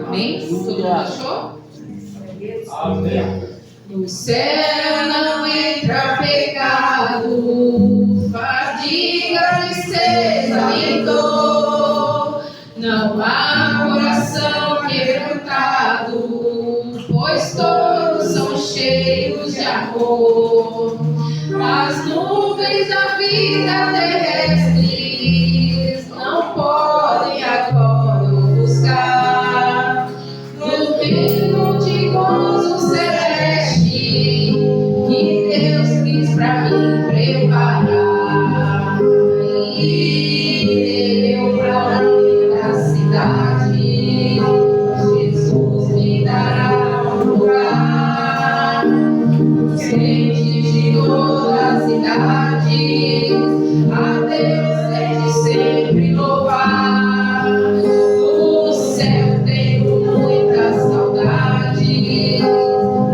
Amém? Todo mundo achou? Amém. No céu não entra pecado, fadiga, tristeza e dor. Não há coração quebrantado, pois todos são cheios de amor. As nuvens da vida terrestres não podem agora buscar no reino de gozo celeste que Deus quis pra mim preparar. E eu pra minha cidade, Jesus me dará um lugar. Os crentes de todas as idades, a Deus desde sempre louvar. No céu tenho muita saudade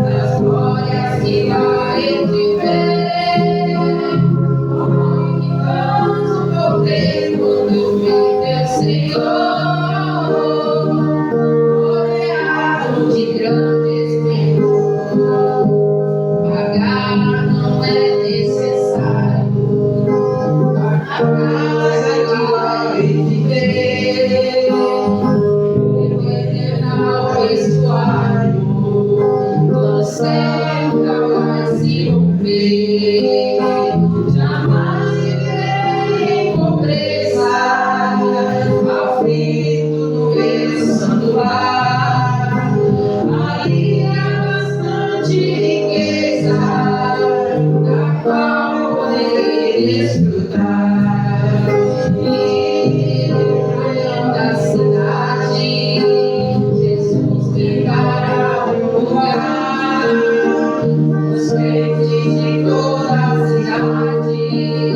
das glórias que lá hei de ver. Oh, que canso vou ter quando eu ver teu Senhor, rodeado de grande esplendor. Pagar não é necessário, a casa que lá hei de ver. Meu eternal estuário, no céu jamais se romper. Jamais viverei em pobreza, aflito no meu santo lar. Ali há bastante riqueza, da qual poderei desfrutar. E da cidade, Jesus me dará um lugar. Os crentes de todas as idades,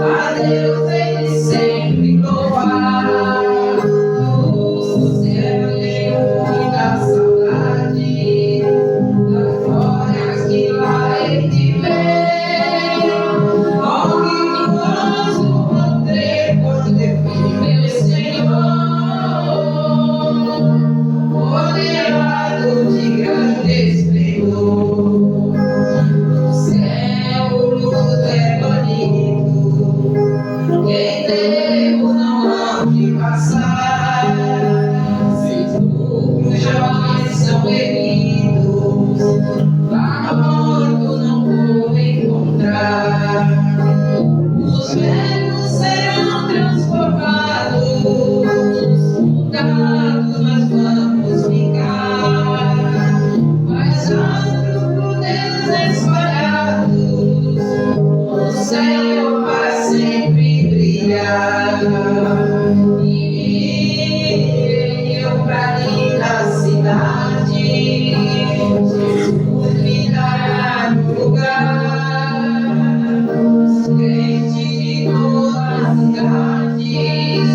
a Deus hei de sempre louvar. Do céu tenho muita saudade das glórias que lá hei de ver. Oh, que gozo vou ter quando eu vi meu Senhor, rodeado de grande esplendor. No céu o luto é banido, em Deus não há de passar. Sepulcros jamais são erguidos, lá morto não vou encontrar. Os velhos serão transformados, mudados nós vamos ficar. Mas astros por Deus espalhados, no céu vai sempre brilhar. E eu pra linda cidade, Jesus me dará um lugar. Os crentes de todas as idades,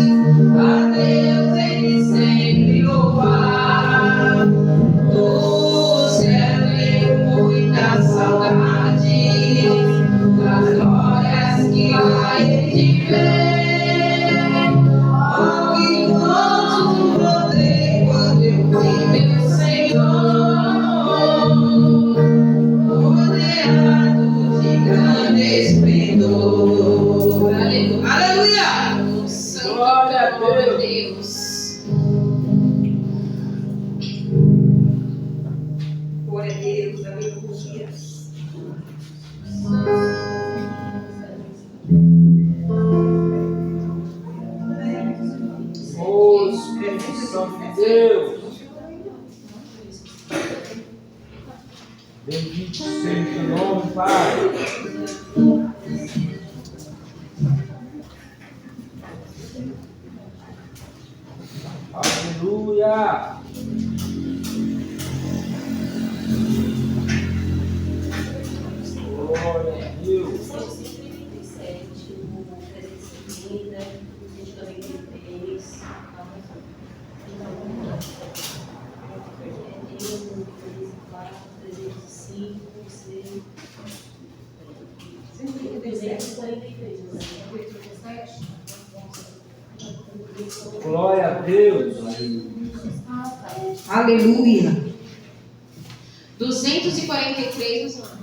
a Deus hei de sempre louvar. Do céu tenho muita saudade das glórias que lá hei de ver. Oh, que gozo vou ter quando eu ver meu Senhor, rodeado de grande esplendor. Aleluia! Santo Glória a nome de Deus. Deus. Glória a Deus, aleluia. Oh, Espírito Santo de Deus. Bendito seja o teu nome, Pai. Aleluia. Glória a Deus. 137, o 330, o 193, Deus, o 304, 305, 243, Glória a Deus. Aleluia. 243, vamos lá.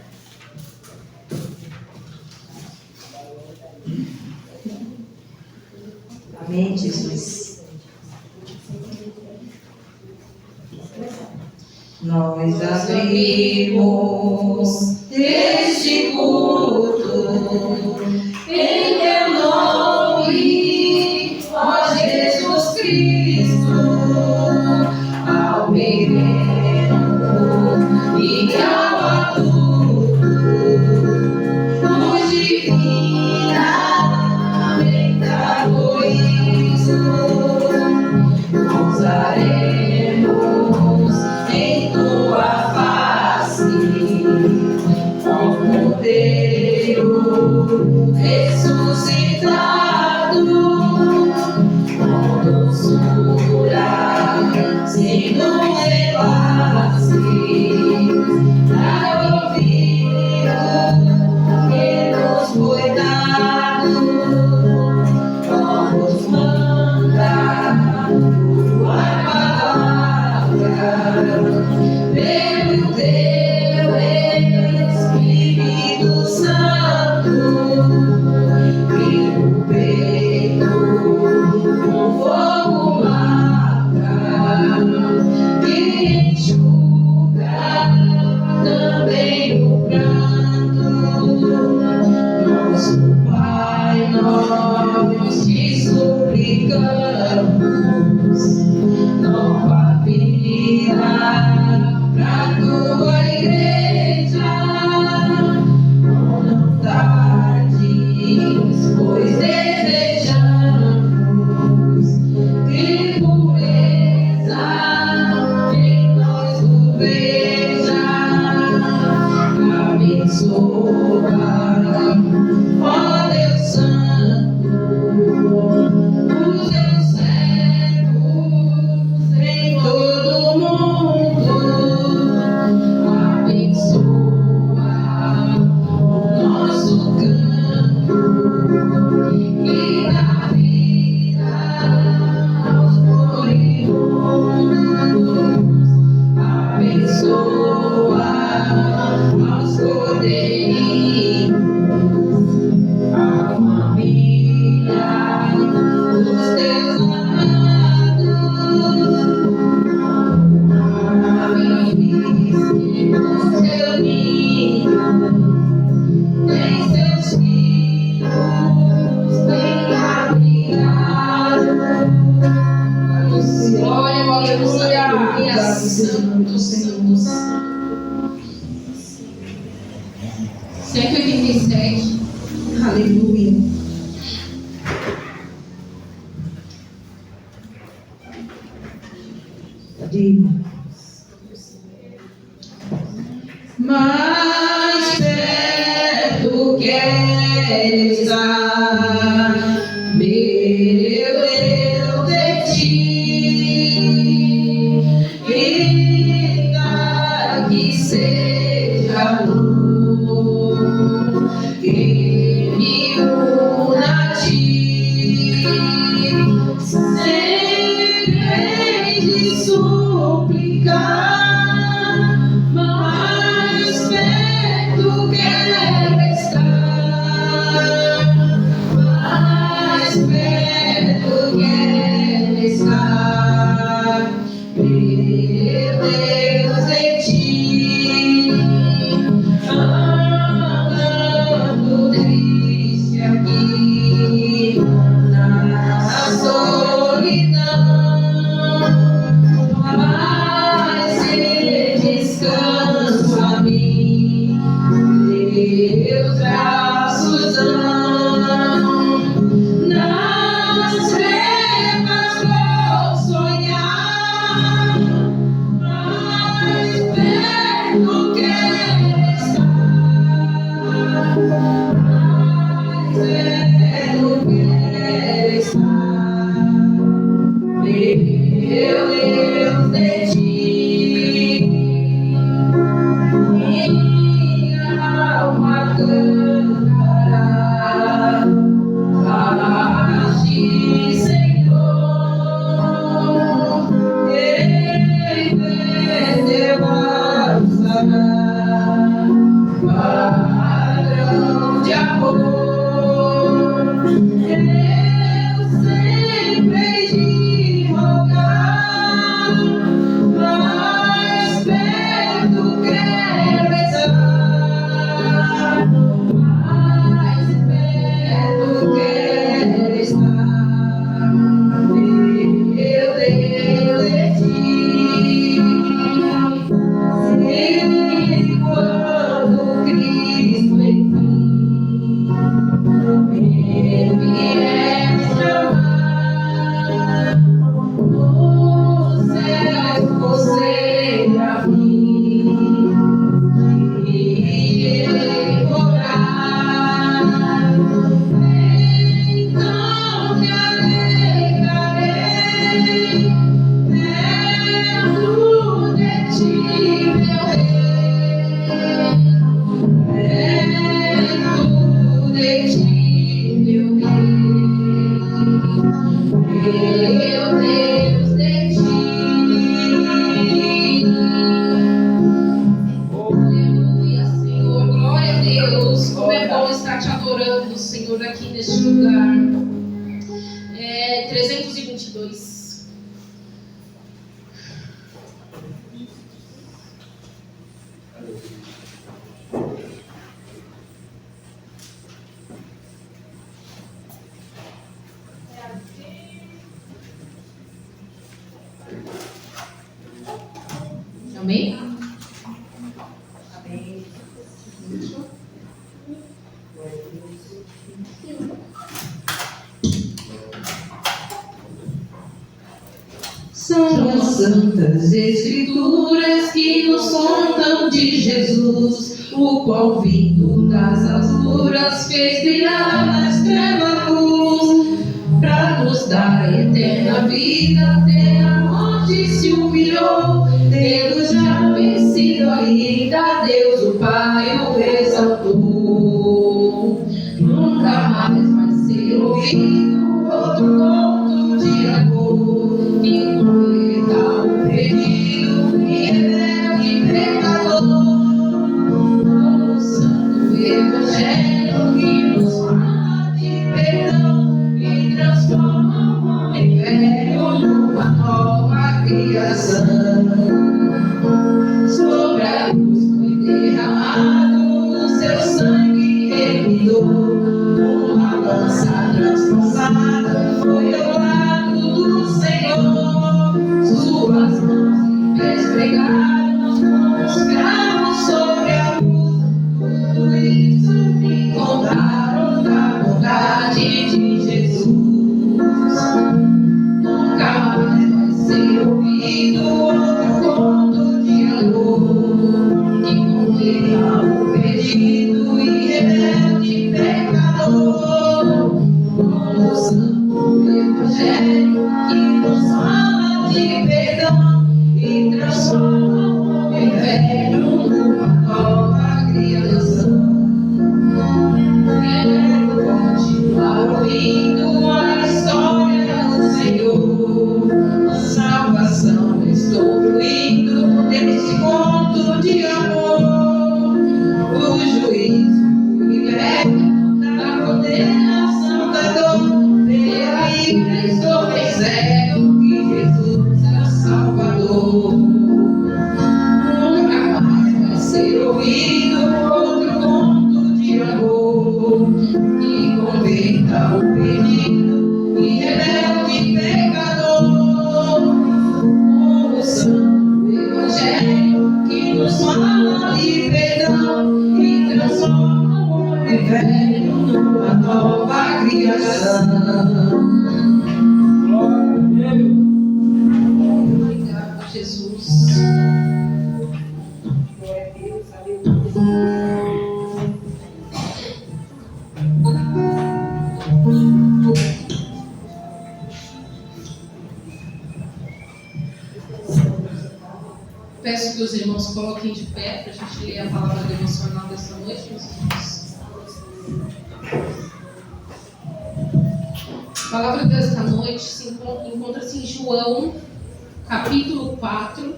Amém, Jesus. Nós abrimos este culto em teu nome, ó Jesus Cristo, ao pequeno e ao adulto, nos divinamente usaremos em tua face, ó Cordeiro ressuscitado, com doçura, sem nos enlace, para ouvir o que nos foi dado, como nos manda tua palavra, pelo teu Espírito Santo, que no peito com fogo marca, que enxuga também o pranto. Nosso Pai, nós te suplicamos nova vida pra tua igreja. Oh, não tardes, pois desejamos que pureza em nós tu veja. Abençoa, ó Deus Santo, os teus servos em todo o mundo. Abençoa o nosso campo e dá vida aos moribundos. Abençoa aos cordeirinhos, a família dos teus amados, aves no seu ninho, tem seus filhos bem abrigados. Glória, aleluia, santo, santo, santo. 187. Aleluia. Diga. Mais perto quero estar, meu Deus, de ti, ainda que seja a luz que me una a ti, sempre hei de suplicar, mais perto quero estar, mais perto quero estar, meu Deus, de ti, andando triste aqui na solidão, mas em descanso a mim, teus braços dão. Nas trevas vou sonhar, mais perto quero estar, mais perto quero estar, meu Deus, de ti, minha alma cantará a ti, Senhor. Amém? Amém. São as santas escrituras que nos contam de Jesus, o qual vindo das alturas fez brilhar nas trevas luz, para nos dar a eterna vida, até a morte se humilhou, tendo já vencido a ira, Deus o Pai o exaltou. Nunca mais vai ser ouvido outro conto de amor que completa o pedido e rebelde pecador. Como o santo evangelho que nos fala de perdão e transforma o homem velho numa nova criação. Sobre a cruz foi derramado o seu sangue remidor, uma lança transpassada foi ao lado do Senhor. Suas mãos e pés pregaram como os cravos sobre a cruz. Tudo isso me contaram da bondade de Jesus. Nunca mais vai ser ouvido outro conto de amor que completa o pedido e rebelde pecador. Como o santo evangelho que nos fala de perdão e transforma o homem velho numa nova criação. Quero continuar ouvindo a história do Senhor. Salvação estou fluindo desse conto de amor. O juízo me liberta da condenação da dor. Pela livre estou bem cego que Jesus é o Salvador. Nunca mais vai ser ouvido outro conto de amor que converta o perdido e rebelde pecador. O santo evangelho que nos fala de perdão e transforma o homem velho numa nova criação. Glória a Deus. Obrigado, Jesus. Glória a Deus. Aleluia. Peço que os irmãos coloquem de pé para a gente ler a palavra devocional desta noite, meus irmãos. A palavra desta noite encontra-se em João, capítulo 4,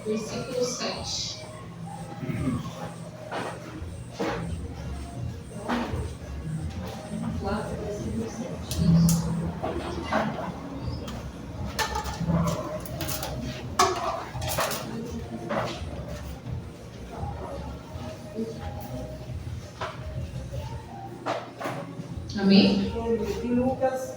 versículo 7. Lá, versículo 7. Isso. Amém? E Lucas,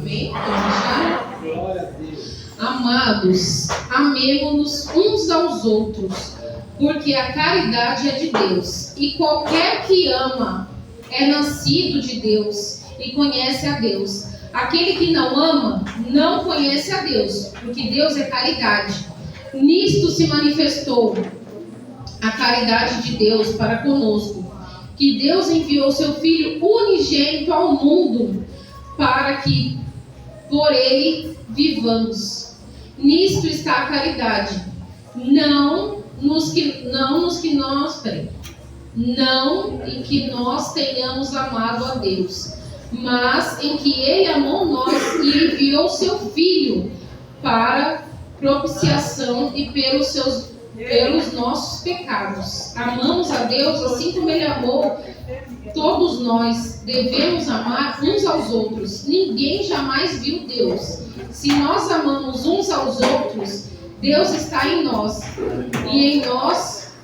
Amém? Vamos achar? Glória a Deus. Amados, amemo-nos uns aos outros, porque a caridade é de Deus, e qualquer que ama é nascido de Deus e conhece a Deus. Aquele que não ama não conhece a Deus, porque Deus é caridade. Nisto se manifestou a caridade de Deus para conosco, que Deus enviou seu Filho unigênito ao mundo para que por ele vivamos. Nisto está a caridade, não em que nós tenhamos amado a Deus, mas em que ele amou nós e enviou seu Filho para propiciação e pelos nossos pecados. Amamos a Deus assim como ele amou. Todos nós devemos amar uns aos outros. Ninguém jamais viu Deus. Se nós amamos uns aos outros, Deus está em nós e em nós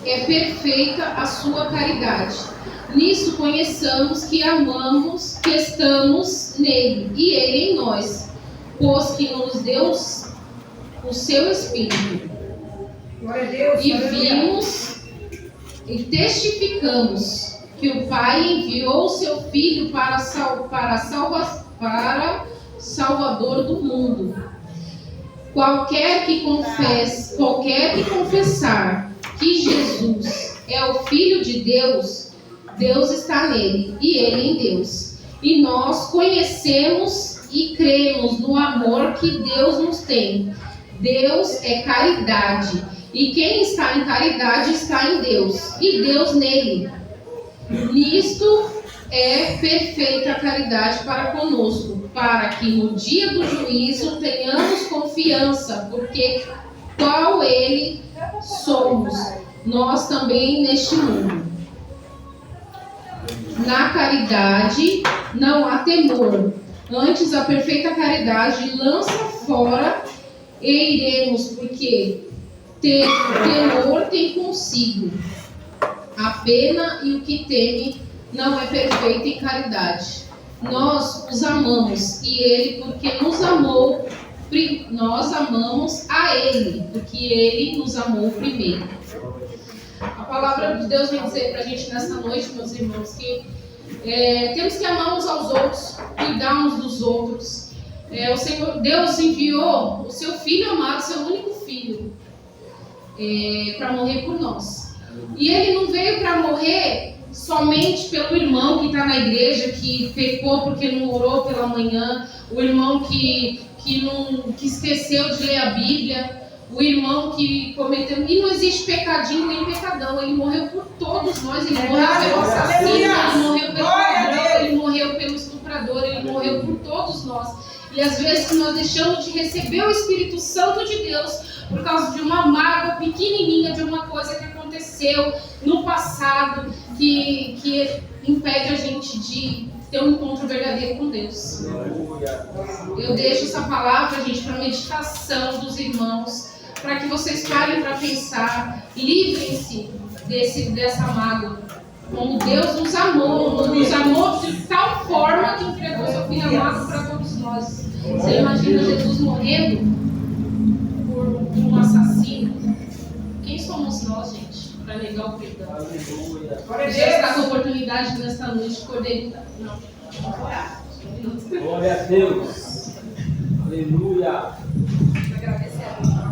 é perfeita a sua caridade. Nisso conheçamos que amamos, que estamos nele e ele em nós, pois que nos deu o seu Espírito. Glória a Deus. E Aleluia. vimos e testificamos que o Pai enviou o seu Filho para Salvador do mundo. Qualquer que confessar que Jesus é o Filho de Deus, Deus está nele e ele em Deus. E nós conhecemos e cremos no amor que Deus nos tem. Deus é caridade, e quem está em caridade está em Deus, e Deus nele. Nisto é perfeita a caridade para conosco, para que no dia do juízo tenhamos confiança, porque qual ele somos, nós também neste mundo. Na caridade não há temor, antes a perfeita caridade lança fora e iremos, porque temor tem consigo a pena, e o que teme não é perfeito em caridade. Nós os amamos, e ele, porque nos amou, nós amamos a ele, porque ele nos amou primeiro. A palavra de Deus vem dizer para a gente nessa noite, meus irmãos, que temos que amar uns aos outros, cuidar uns dos outros. O Senhor, Deus enviou o seu Filho amado, seu único Filho, para morrer por nós. E ele não veio para morrer somente pelo irmão que está na igreja, que pecou porque não orou pela manhã, o irmão que esqueceu de ler a Bíblia, o irmão que cometeu. E não existe pecadinho nem pecadão. Ele morreu por todos nós. Ele morreu pelo assassino, ele morreu pelo ladrão, ele morreu pelo estuprador, ele morreu por todos nós. E às vezes nós deixamos de receber o Espírito Santo de Deus por causa de uma mágoa pequenininha, de uma coisa que aconteceu no passado, que impede a gente de ter um encontro verdadeiro com Deus. Eu deixo essa palavra, gente, para meditação dos irmãos, para que vocês parem para pensar, livrem-se dessa mágoa. Como Deus nos amou de tal forma que entregou seu Filho amado para todos nós. Você imagina Jesus morrendo por um assassino? Quem somos nós, gente, para negar o perdão? Jesus está com a oportunidade nesta noite, Cordeiro. Não. Glória a Deus. Aleluia.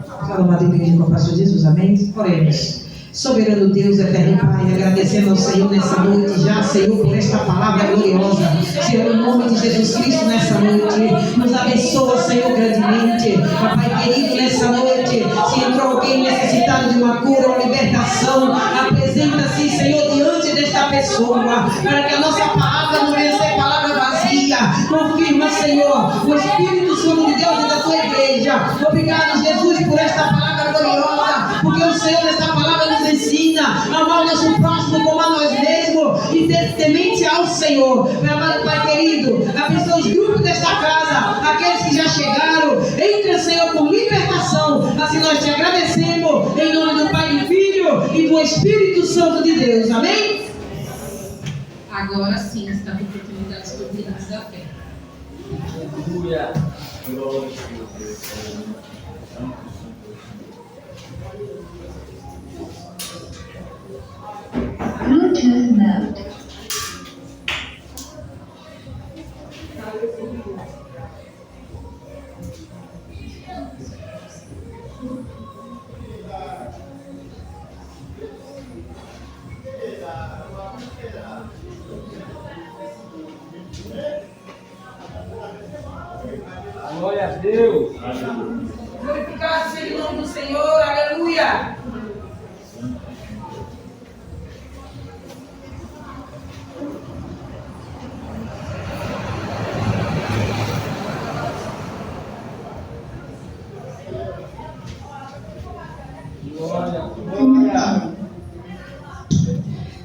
Fala, amada igreja, com a paz de Jesus, amém? Oremos. Soberano Deus, eterno Pai, agradecendo ao Senhor nessa noite, já, Senhor, por esta palavra gloriosa. Senhor, em nome de Jesus Cristo, nessa noite, nos abençoa, Senhor, grandemente. Pai querido, nessa noite, se entrou alguém necessitado de uma cura, uma libertação, apresenta-se, Senhor, diante desta pessoa, para que a nossa palavra não venha ser palavra vazia. Confirma, Senhor, o Espírito Santo de Deus e da tua igreja. Obrigado, Jesus, por esta palavra gloriosa, porque o Senhor, nesta palavra, nos ensina a amar o nosso próximo como a nós mesmos e ter temente ao Senhor. Meu amado Pai querido, abençoa os grupos desta casa, aqueles que já chegaram. Entra, Senhor, com libertação. Assim nós te agradecemos, em nome do Pai, do Filho e do Espírito Santo de Deus. Amém? Agora sim está com oportunidades perdidas da fé. Aleluia. Glória Bluetooth mode. Glória a Deus. Glorificado seja o nome do Senhor. Aleluia.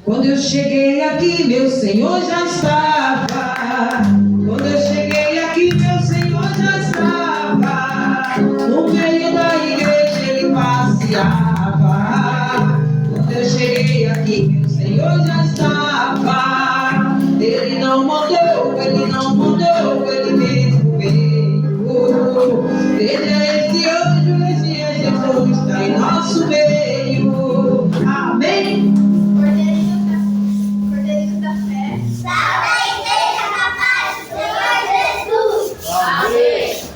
Quando eu cheguei aqui, meu Senhor já estava. Quando eu cheguei aqui, meu Senhor já estava. No meio da igreja ele passeava. Quando eu cheguei escapar. Ele não mandou, ele não mandou, ele mesmo veio. Veja esse anjo, esse é Jesus, está em nosso meio. Amém. Cordeirinho da fé. Salve a igreja na paz do Senhor Jesus. Amém.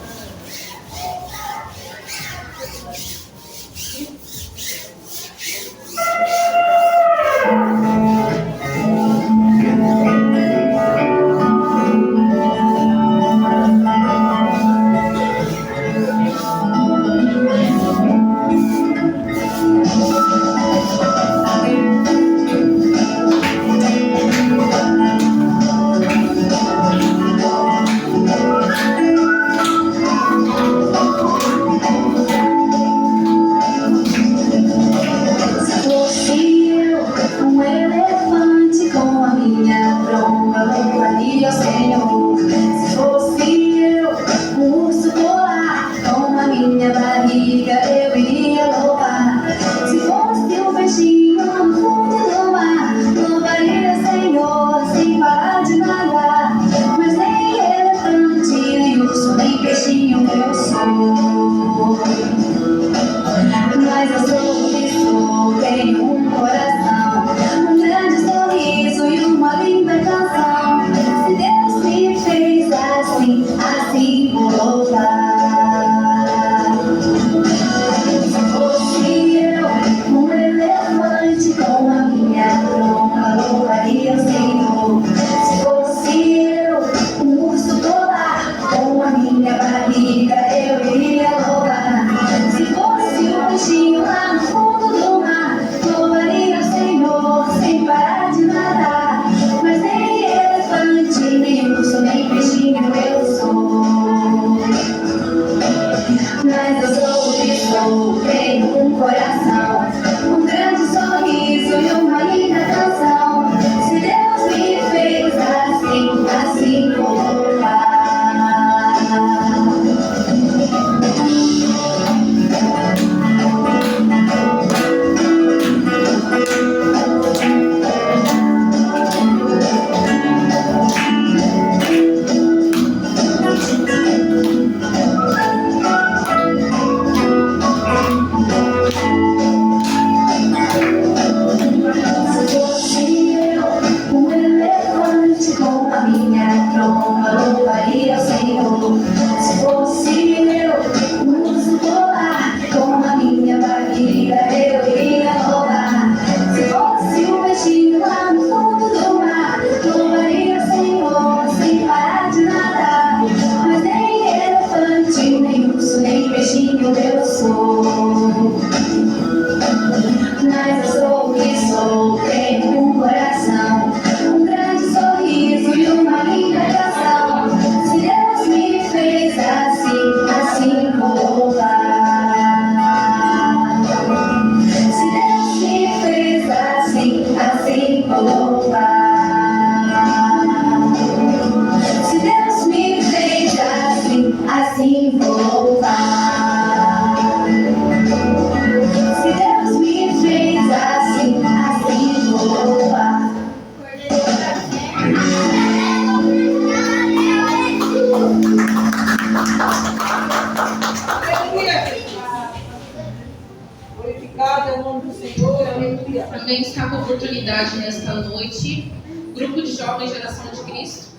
Glorificado é o nome do Senhor, aleluia. Também está com oportunidade nesta noite, grupo de jovens Geração de Cristo.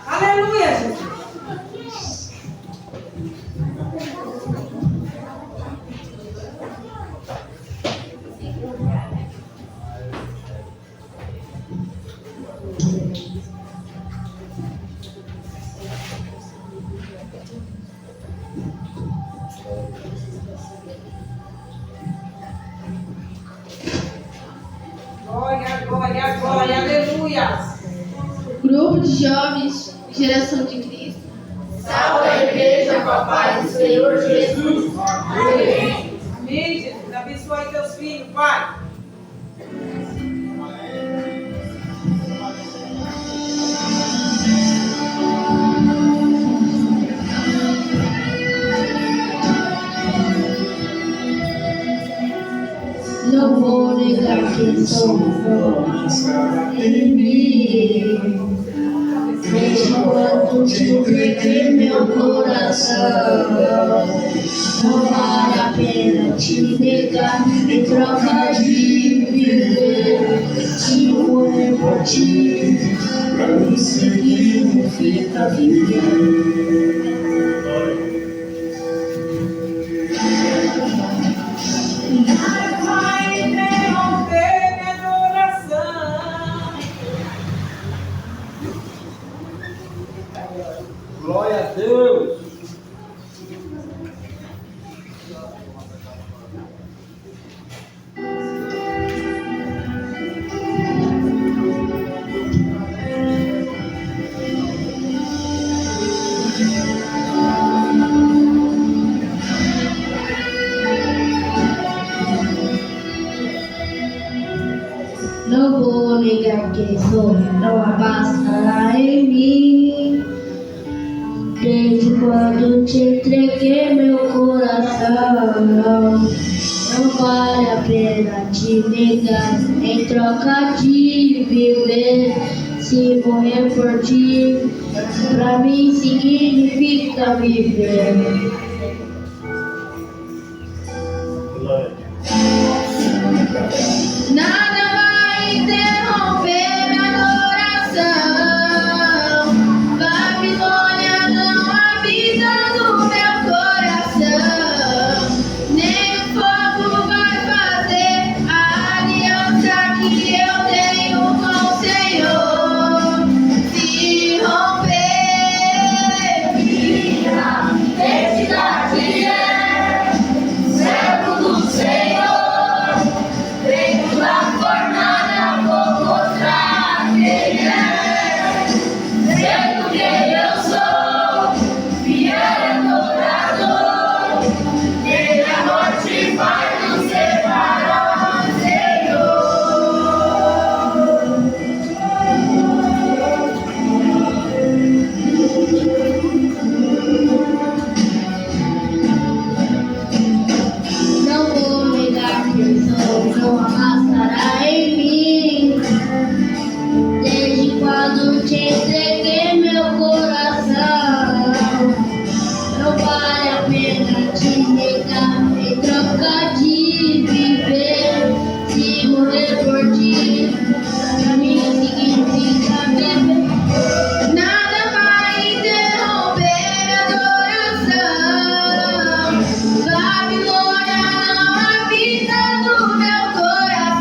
Aleluia, Jesus. Glória, glória, glória, aleluia. Grupo de jovens, Geração de Cristo. Salve a igreja com a paz do Senhor Jesus. Amém. Amém, Jesus. Abençoe teus filhos, Pai. Não vou negar que sou em mim. Desde quando te entreguei meu coração, não vale a pena te negar em troca de viver. Se morrer por ti, pra mim significa viver. Nada vai interromper minha adoração. Glória a Deus. Não vou negar quem sou, não abastará em mim. Desde quando te entreguei meu coração, não vale a pena te negar em troca de viver. Se morrer por ti, pra mim significa viver. Nada vai interromper minha adoração. Babilônia não habita no meu coração. Nem o fogo vai fazer a aliança que eu tenho com o Senhor se romper. Minha identidade é servo do Senhor. Dentro da fornalha vou mostrar quem é. Sendo quem eu sou, fiel adorador. Nem a morte vai nos separar, Senhor. Não vou negar quem sou, não abastará em mim. Desde quando te entreguei meu coração, não vale a pena te negar em troca de viver. Se morrer por ti, pra mim significa viver. Nada vai interromper minha adoração. Babilônia não habita no meu coração.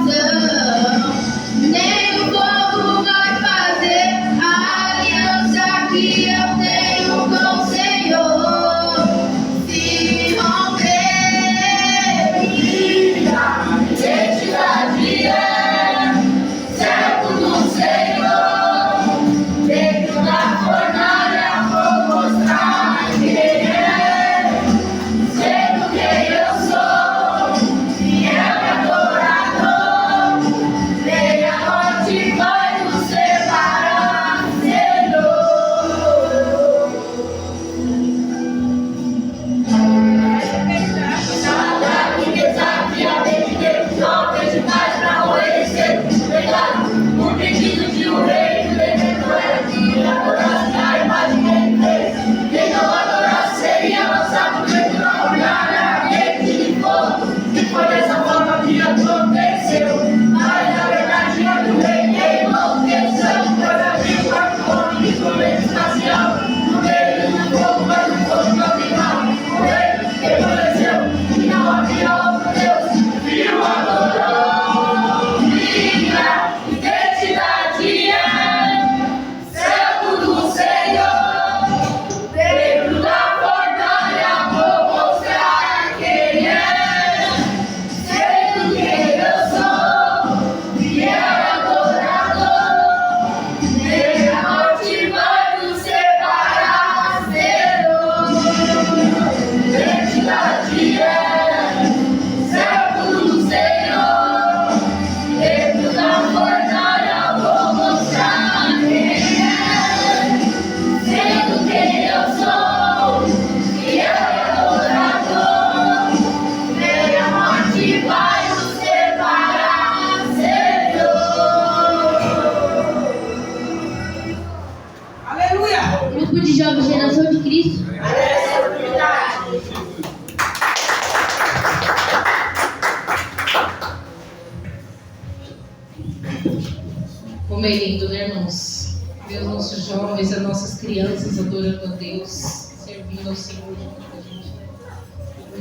Como é lindo, né, irmãos? Ver os nossos jovens, as nossas crianças adorando a Deus, servindo ao Senhor junto com a gente.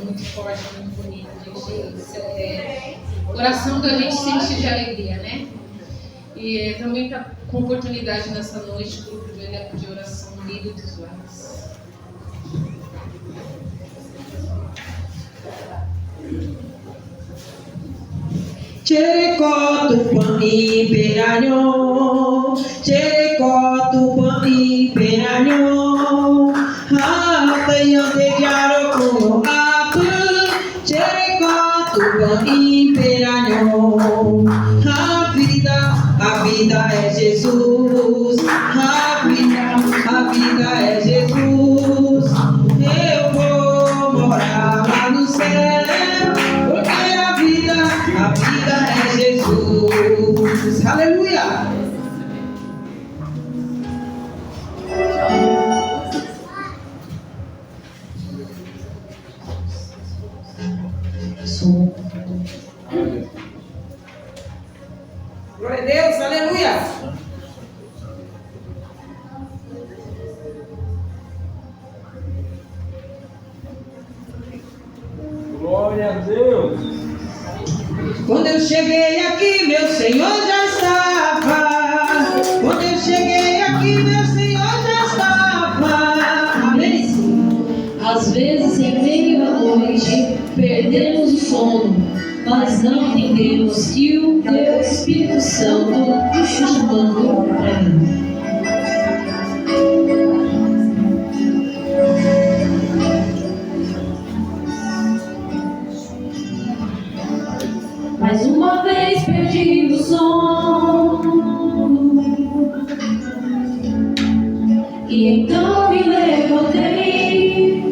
Muito forte, muito bonito, gente. O coração da gente se enche de alegria, né? E também está com oportunidade nessa noite, o grupo de oração Lírio dos Vales. Chericoto pani peranyo, chericoto pani peranyo, hata yang dejaro ko apu, chericoto pani peranyo, a vida é Jesus, a vida é Jesus, eu vou morar lá no céu, porque a vida é Jesus. Aleluia! Glória a Deus, aleluia. Glória a Deus. Quando eu cheguei aqui, meu Senhor já estava. Quando eu cheguei aqui, meu Senhor já estava. Amém? Às vezes, em meio à noite, perdemos o sono, mas não entendemos que o teu Espírito Santo nos chamando para mim. Mais uma vez perdi o sono, e então me levantei,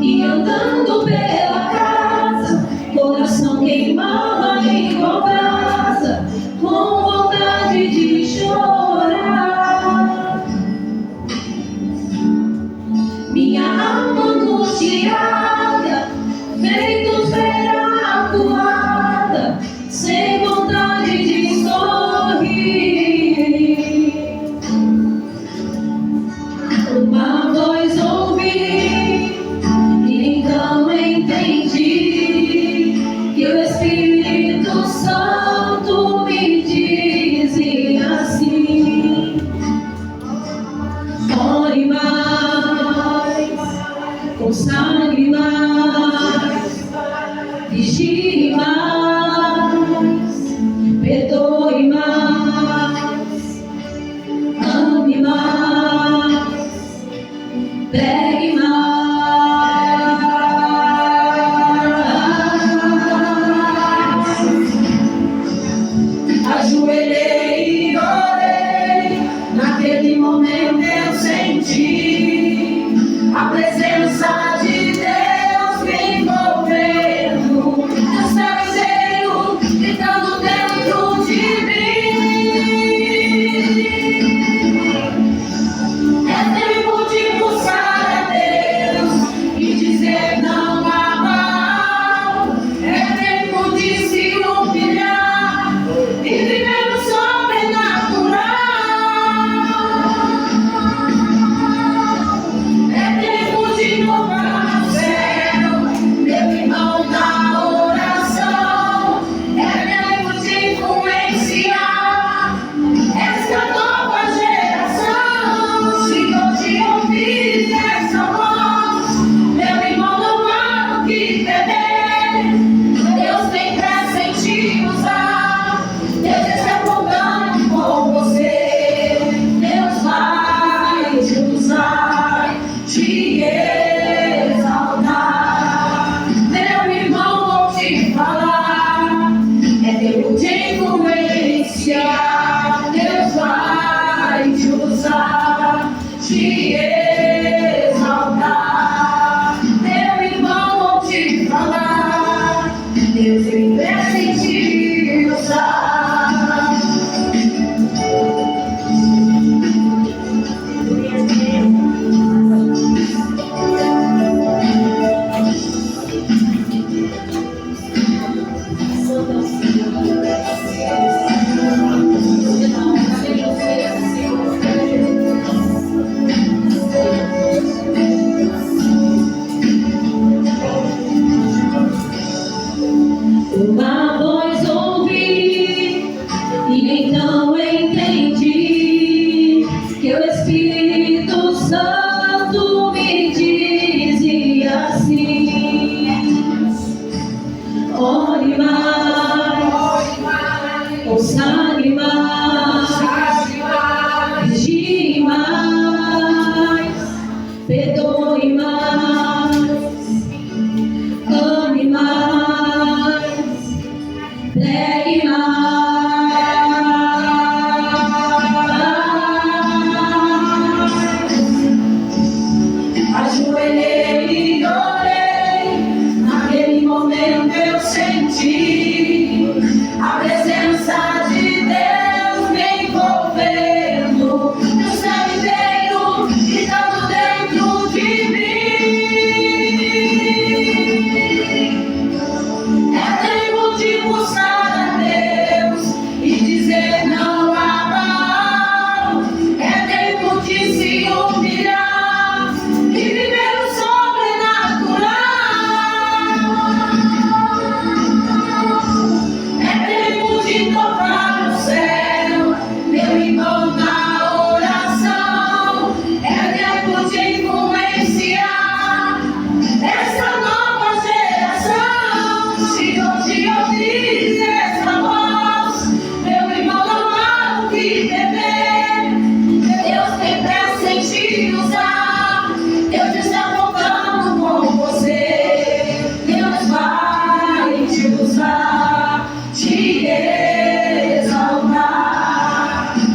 e andando pela casa, coração queimava igual brasa, com vontade de chorar. Minha alma angustiada, feito feira acuada, sem vontade de sorrir. Uma voz ouvi, e então entendi que o Espírito Santo me dizia assim: ore mais, consagre mais, vigie mais, perdoe mais, ame mais, pregue mais. Ajoelhei e orei, naquele momento eu senti a presença de Deus me envolvendo, o céu inteiro gritando dentro de mim. É tempo de buscar a Deus e dizer não há mal. É tempo de se humilhar e viver o sobrenatural. É tempo de louvar o céu, meu irmão da oração. É tempo de influenciar essa nova geração. Se eu te ouvir essa voz, meu irmão, não há sabe mais, vigie mais, perdoe mais, ame mais, pregue mais. Ajoelhei e orei, naquele momento eu senti a presença de Deus me envolvendo, meu céu inteiro gritando dentro de mim. É tempo de buscar a Deus e dizer não a Baal. É tempo de se humilhar e viver o sobrenatural. É tempo de tocar o céu, meu irmão, na oração. É tempo de influenciar essa nova geração. Se hoje ouvires essa voz, meu irmão, não há o que temer. Deus tem pressa em te usar. Deus está contando com você. Deus vai te usar, te exaltar.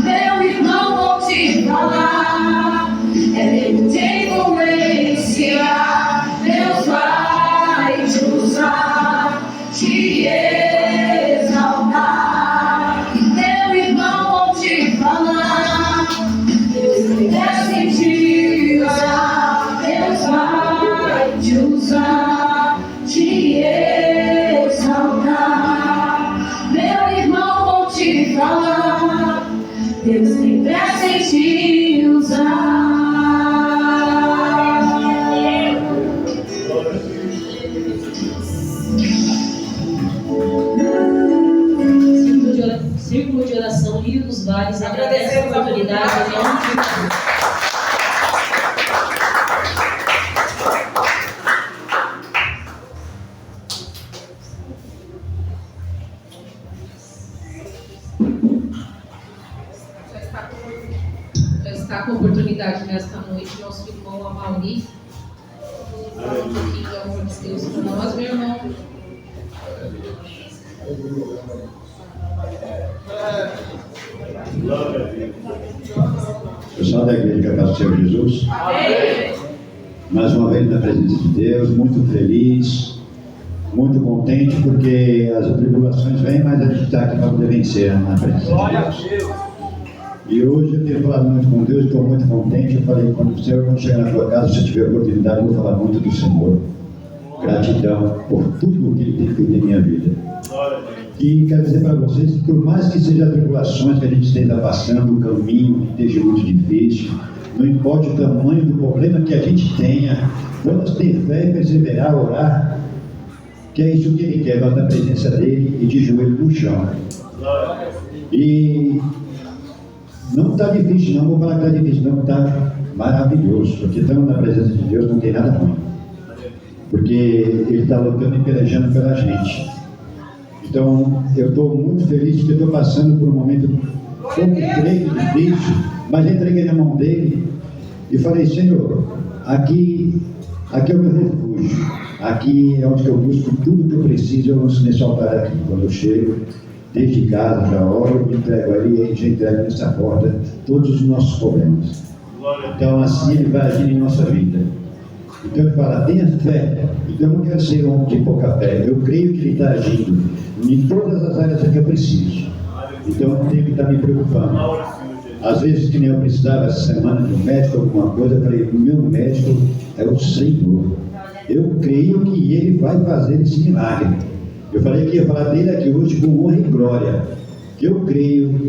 Meu irmão, vou te falar. É tempo de influenciar. Deus vai te usar, te exaltar. Meu irmão, vou te falar. Deus merece te usar. Deus vai te usar, te exaltar. Meu irmão, vou te falar. Deus tem pressa em te usar. Círculo de oração Rio dos Vales agradece a oportunidade em nome de Jesus. Já está com oportunidade nesta noite, nosso irmão Amauri. Falar um pouquinho do amor de Deus para nós, meu irmão. Pessoal da Igreja Capaz do Senhor Jesus, mais uma vez na presença de Deus, muito feliz, muito contente, porque as tribulações vêm, mas a gente está aqui para poder vencer na presença de Deus. E hoje eu tenho falado muito com Deus, estou muito contente. Eu falei, quando chegar na tua casa, se tiver oportunidade, eu vou falar muito do Senhor. Gratidão por tudo o que Ele tem feito em minha vida. E quero dizer para vocês que, por mais que sejam tribulações que a gente esteja passando, o caminho que esteja muito difícil, não importa o tamanho do problema que a gente tenha, vamos ter fé e perseverar, orar, que é isso que Ele quer, nós na presença dEle e de joelho no chão. E não está difícil, não vou falar que está difícil, não, está maravilhoso, porque estamos na presença de Deus, não tem nada ruim, porque Ele está lutando e pelejando pela gente. Então, eu estou muito feliz porque estou passando por um momento pouco creio, difícil, mas entreguei na mão dele e falei, Senhor, aqui é o meu refúgio, aqui é onde eu busco tudo que eu preciso, eu lanço nesse altar aqui. Quando eu chego, desde casa, já oro, me entrego ali e já entrego nessa porta todos os nossos problemas. Então, assim Ele vai agir em nossa vida. Então Ele fala, tenha fé. Então eu não quero ser um homem de pouca fé, eu creio que Ele está agindo em todas as áreas que eu preciso. Então eu não tenho que estar me preocupando. Às vezes, que nem eu precisava essa semana de um médico, alguma coisa, eu falei, o meu médico é o Senhor. Eu creio que Ele vai fazer esse milagre. Eu falei que ia falar dele aqui hoje com honra e glória. Eu creio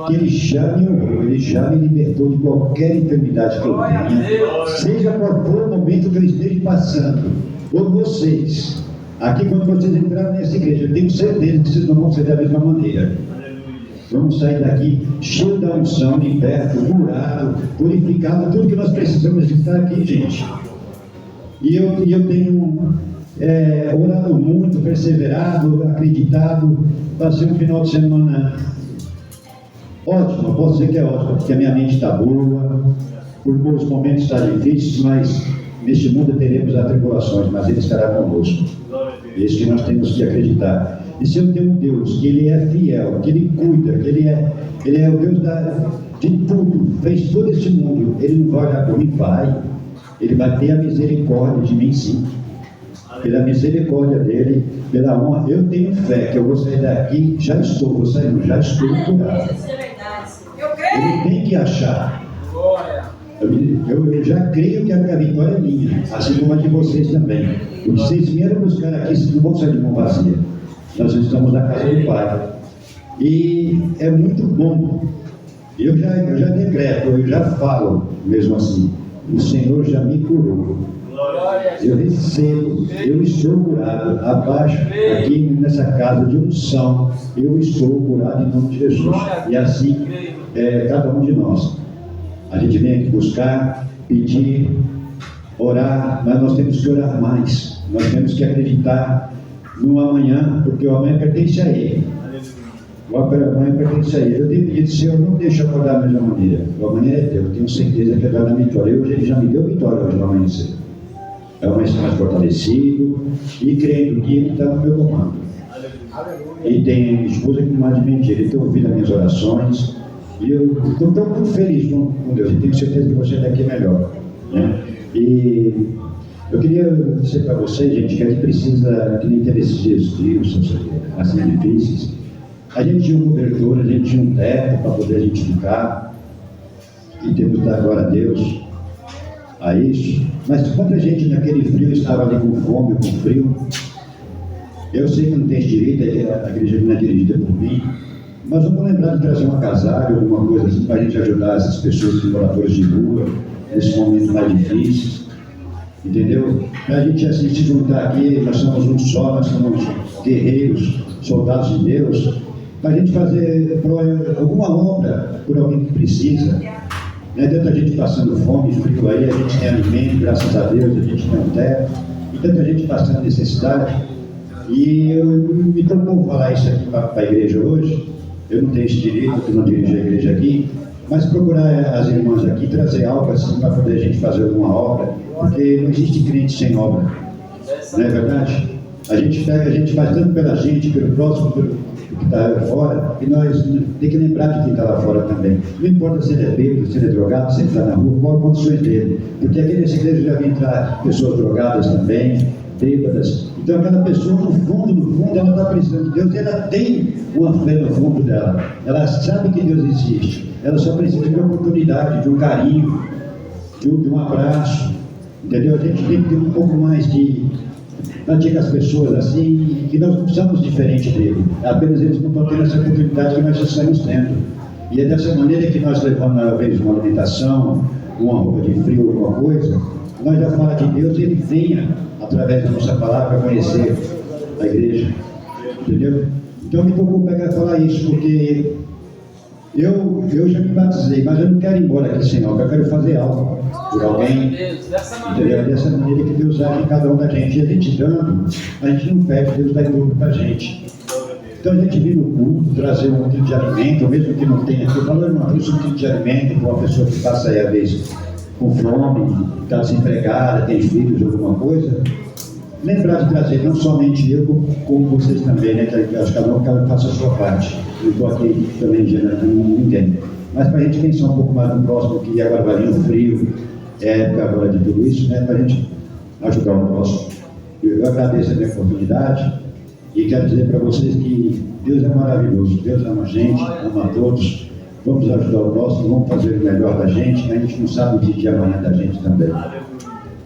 que Ele já me honrou, Ele já me libertou de qualquer enfermidade que eu tenha, seja qual for o momento que eu esteja passando. Por vocês, aqui quando vocês entrarem nessa igreja, eu tenho certeza que vocês não vão ser da mesma maneira. Vamos sair daqui cheio da unção, liberto, curado, purificado, tudo que nós precisamos de estar aqui, gente. E eu tenho orado muito, perseverado, acreditado. Passei um final de semana Ótimo, eu posso dizer que é ótimo, porque a minha mente está boa, por bons momentos está difícil, mas neste mundo teremos atribulações, mas Ele estará conosco. É isso que nós temos que acreditar. E se eu tenho um Deus que Ele é fiel, que Ele cuida, que Ele é o Deus de tudo, fez todo esse mundo, Ele não vai olhar por mim, vai. Ele vai ter a misericórdia de mim, sim. Pela misericórdia dele, pela honra, eu tenho fé que eu vou sair daqui, já estou curado. Ele tem que achar. Eu já creio que a minha vitória é minha, assim como a de vocês também. O que vocês vieram buscar aqui, vocês não vão sair de mão vazia. Nós estamos na casa do Pai. E é muito bom. Eu já decreto, eu já falo, mesmo assim. O Senhor já me curou. Eu recebo, eu estou curado. Abaixo, aqui nessa casa de unção, eu estou curado em nome de Jesus. E assim, cada um de nós. A gente vem aqui buscar, pedir, orar, mas nós temos que orar mais. Nós temos que acreditar no amanhã, porque o amanhã pertence a Ele. O amanhã pertence a Ele. Eu tenho pedido, Senhor, não deixa eu acordar da mesma maneira. O amanhã é teu, eu tenho certeza que vai dar vitória. Hoje Ele já me deu vitória hoje no amanhecer. É um amanhecer mais fortalecido e crendo que Ele está no meu comando. E tem minha esposa que não há de mentir, Ele tem ouvido as minhas orações. E eu estou muito feliz com Deus, e tenho certeza que você daqui é melhor. Né? E eu queria dizer para vocês, gente, que a gente precisa, que nem ter esses dias frios, assim difíceis. A gente tinha um cobertor, a gente tinha um teto para poder a gente ficar, e temos que dar glória a Deus a isso. Mas quanta gente naquele frio estava ali com fome, com frio. Eu sei que não tem direito, a igreja não é dirigida por mim. Mas vamos lembrar de trazer uma casária, alguma coisa assim, para a gente ajudar essas pessoas que moradores de rua, nesses momentos mais difíceis, entendeu? Para a gente assim, se juntar aqui, nós somos um só, nós somos guerreiros, soldados de Deus, para a gente fazer alguma obra por alguém que precisa. Né? Tanta gente passando fome, frio aí, a gente tem alimento, graças a Deus, a gente tem um teto, e tanta gente passando necessidade. E me tocou falar isso aqui para a igreja hoje. Eu não tenho esse direito, eu não dirijo a igreja aqui, mas procurar as irmãs aqui, trazer algo assim para poder a gente fazer alguma obra, porque não existe crente sem obra, não é verdade? A gente faz tanto pela gente, pelo próximo, pelo que está fora, e nós temos que lembrar de quem está lá fora também. Não importa se ele é bêbado, se ele é drogado, se ele está na rua, qual as condições dele, porque aqui nessa igreja já vem entrar pessoas drogadas também, bêbadas. Então aquela pessoa no fundo, ela está precisando de Deus, e ela tem uma fé no fundo dela. Ela sabe que Deus existe. Ela só precisa de uma oportunidade, de um carinho, de um abraço. Entendeu? A gente tem que ter um pouco mais de bater com as pessoas assim, que nós não somos diferentes dele. Apenas eles não estão tendo essa oportunidade que nós já estamos tendo. E é dessa maneira que nós levamos, às vezes, uma alimentação, uma roupa de frio, alguma coisa, nós já falamos de Deus e Ele venha, através da nossa palavra, conhecer a igreja. Entendeu? Então me tocou pegar e falar isso, porque eu já me batizei, mas eu não quero ir embora aqui sem algo, eu quero fazer algo por alguém. Entendeu? Dessa maneira que Deus age em cada um da gente. E a gente dando, a gente não perde, Deus dá em dobro para a gente. Então a gente vir no culto, trazer um quilo de alimento, mesmo que não tenha, eu falo, irmão, trouxe um quilo de alimento para uma pessoa que passa aí, às vezes, com fome, está desempregada, tem filhos, alguma coisa. Lembrar de trazer, não somente eu, como vocês também, né? Que acho que cada um faça a sua parte. Eu estou aqui também gerando ninguém. Mas para a gente pensar um pouco mais no próximo, que agora vai vir o frio, época agora de tudo isso, né? Para a gente ajudar o próximo. Eu agradeço a minha oportunidade e quero dizer para vocês que Deus é maravilhoso. Deus ama a gente, ama a todos. Vamos ajudar o próximo, vamos fazer o melhor da gente, a gente não sabe o dia de amanhã da gente também.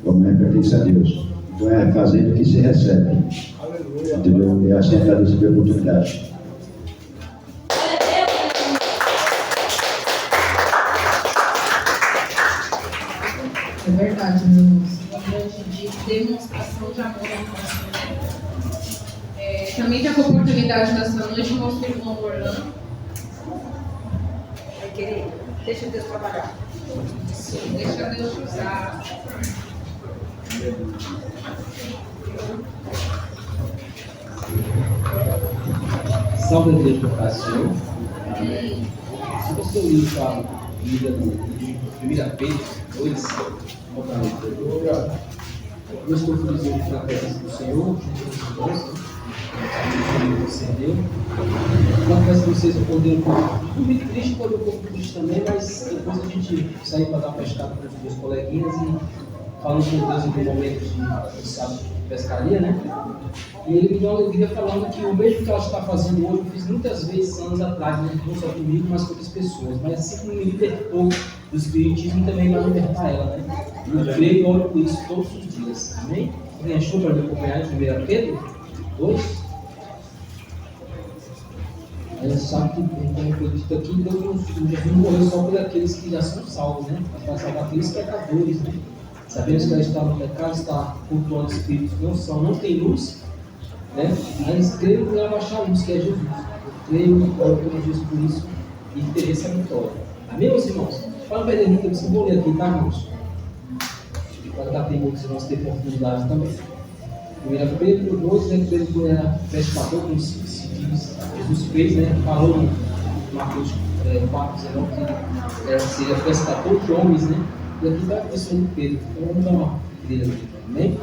O amanhã pertence a Deus. Então é fazendo que se recebe. Entendeu? E assim agradeço a oportunidade. É verdade, meus irmãos. De demonstração de amor ao próximo. Também está com a oportunidade nessa noite, o nosso irmão Orlando. Querido, deixa Deus trabalhar. Deixa Deus usar. Só um desejo para o pastor. que eu li para a Bíblia no 1 Pedro 2, eu estou feliz hoje na presença do Senhor, eu confesso que vocês acordei um pouco triste, acordei um pouco triste também, mas depois a gente saiu para dar pescada com os meus coleguinhas e falando com Deus em momentos de sábado de pescaria, né? E ele me deu uma alegria falando que o mesmo que ela está fazendo hoje, eu fiz muitas vezes anos atrás, né? Não só comigo, mas com outras pessoas. Mas assim como me libertou do espiritismo, também vai libertar ela, né? Eu creio e oro por isso todos os dias. Amém? Alguém achou para me acompanhar em 1 Pedro 2? A gente sabe que, como foi dito aqui, Deus não morreu só por aqueles que já são salvos, né? Mas para salvar aqueles pecadores, né? Sabemos que ela está no pecado, está cultuando espíritos que não tem luz, né? Mas creio que ela vai achar luz, que é Jesus. Eu creio e oro por Jesus por isso e ter essa vitória. Amém, meus irmãos? Para não perder muito, eu vou ler aqui, tá, irmãos? Para dar tempo dos irmãos terem oportunidade também. 1 Pedro 2, né? Pedro era pescador, como se diz, Jesus fez, né? Falou no Mateus 4,19 que seria pescador de homens, né? E aqui está a pessoa de Pedro. Então vamos dar uma trilha aqui, amém?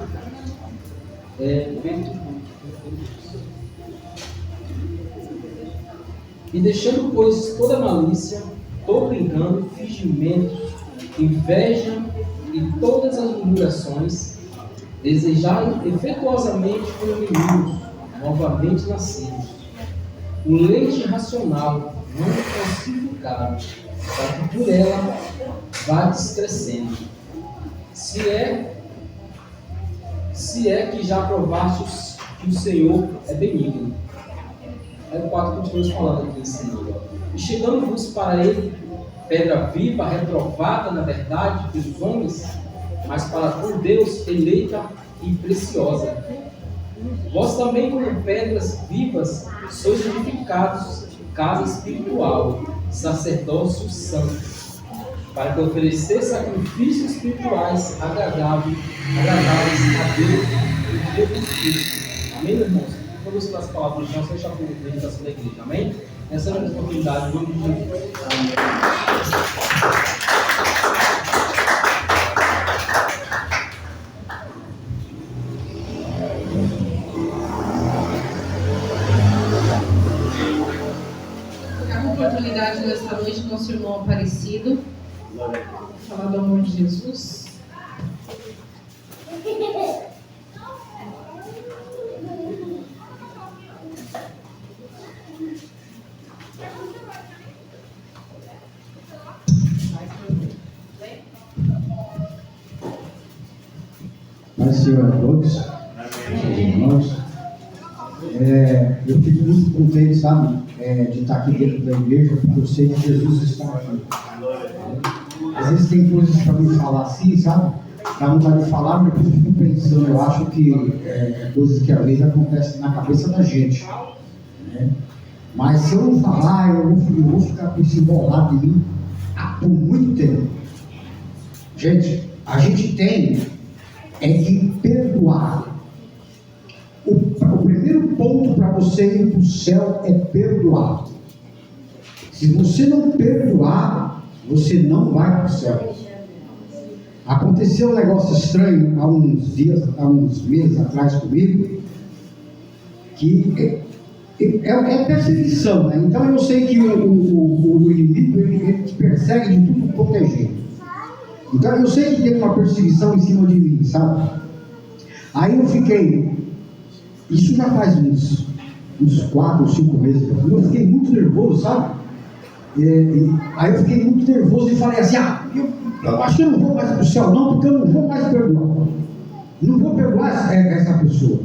Pedro. E deixando, pois, toda malícia, todo engano, fingimento, inveja e todas as murmurações, desejai efetuosamente como meninos, novamente nascidos, o leite racional, não falsificado, para que por ela vá crescendo. Se é que já provastes que o Senhor é benigno. Aí o 4 continuamos falando aqui em cima. E chegando-vos para ele, pedra viva, reprovada na verdade pelos homens, mas para com Deus eleita e preciosa. Vós também, como pedras vivas, sois edificados casa espiritual, sacerdócio santo, para que oferecer sacrifícios espirituais agradáveis a Deus e Deus Cristo. Amém, irmãos? Vamos para as palavras de Deus, fechar com a meditação da igreja. Amém? Essa é a nossa oportunidade do nome de Jesus. Amém. Oportunidade nesta noite, nosso irmão Aparecido, falar do amor de Jesus. Paz do Senhor a todos, irmãos. Eu fico muito contente, sabe, de estar aqui dentro da igreja, porque eu sei que Jesus está aqui. Às vezes tem coisas para me falar assim, sabe? Dá vontade de falar, mas depois eu fico pensando, eu acho que coisas que às vezes acontecem na cabeça da gente, né? Mas se eu não falar, eu vou ficar com isso embolado em mim por muito tempo. Gente, a gente tem que perdoar. O primeiro ponto para você ir para o céu é perdoar. Se você não perdoar, você não vai para o céu. Aconteceu um negócio estranho há uns meses atrás comigo, que é perseguição, né? Então eu sei que o inimigo ele te persegue de tudo quanto é jeito. Então eu sei que tem uma perseguição em cima de mim, sabe? Aí eu fiquei, isso já faz uns 4 ou 5 meses, eu fiquei muito nervoso, sabe? Aí eu fiquei muito nervoso e falei assim, eu acho que eu não vou mais para o céu não, porque eu não vou mais perdoar. Não vou perdoar essa pessoa.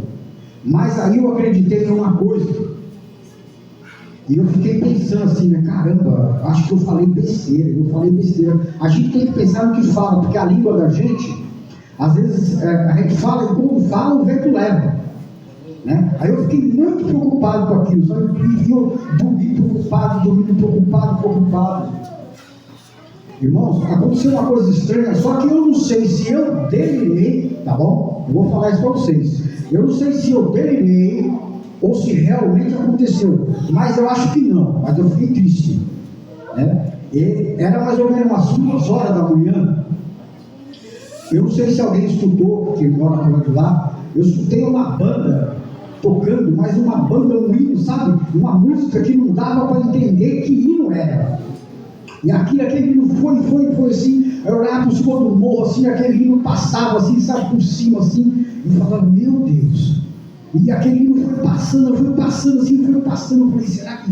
Mas aí eu acreditei em uma coisa. E eu fiquei pensando assim, né? Caramba, acho que eu falei besteira. A gente tem que pensar no que fala, porque a língua da gente, às vezes, a gente fala e quando fala, o vento leva. Né? Aí eu fiquei muito preocupado com aquilo, sabe? Eu dormi preocupado. Irmãos, aconteceu uma coisa estranha, só que eu não sei se eu delirei, tá bom? Eu vou falar isso para vocês. Eu não sei se eu delirei ou se realmente aconteceu, mas eu acho que não, mas eu fiquei triste, né? E era mais ou menos umas 2 horas da manhã. Eu não sei se alguém escutou, que mora por outro lado, eu escutei uma banda tocando, mas uma banda, um hino, sabe? Uma música que não dava para entender que hino era. E aquele hino foi assim, eu olhava por cima do morro, assim, aquele hino passava assim, sabe, por cima, assim, e falava, meu Deus. E aquele hino foi passando, assim, eu falei, será que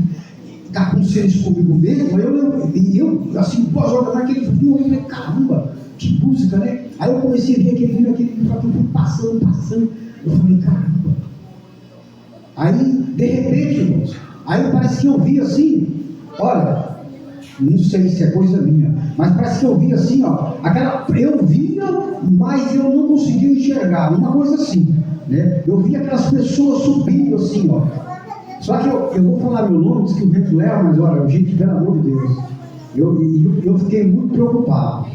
está acontecendo isso comigo mesmo? Eu assim, 2 horas naquele fio, eu falei, caramba, que música, né? Aí eu comecei a ver aquele hino, só que foi passando, eu falei, caramba. Aí, de repente, irmãos, aí parece que eu vi assim, olha, não sei se é coisa minha, mas parece que eu vi assim, ó, eu via, mas eu não conseguia enxergar, uma coisa assim, né? Eu vi aquelas pessoas subindo assim, ó. Só que eu vou falar meu nome, diz que o vento leva, mas olha, gente, pelo amor de Deus, eu fiquei muito preocupado.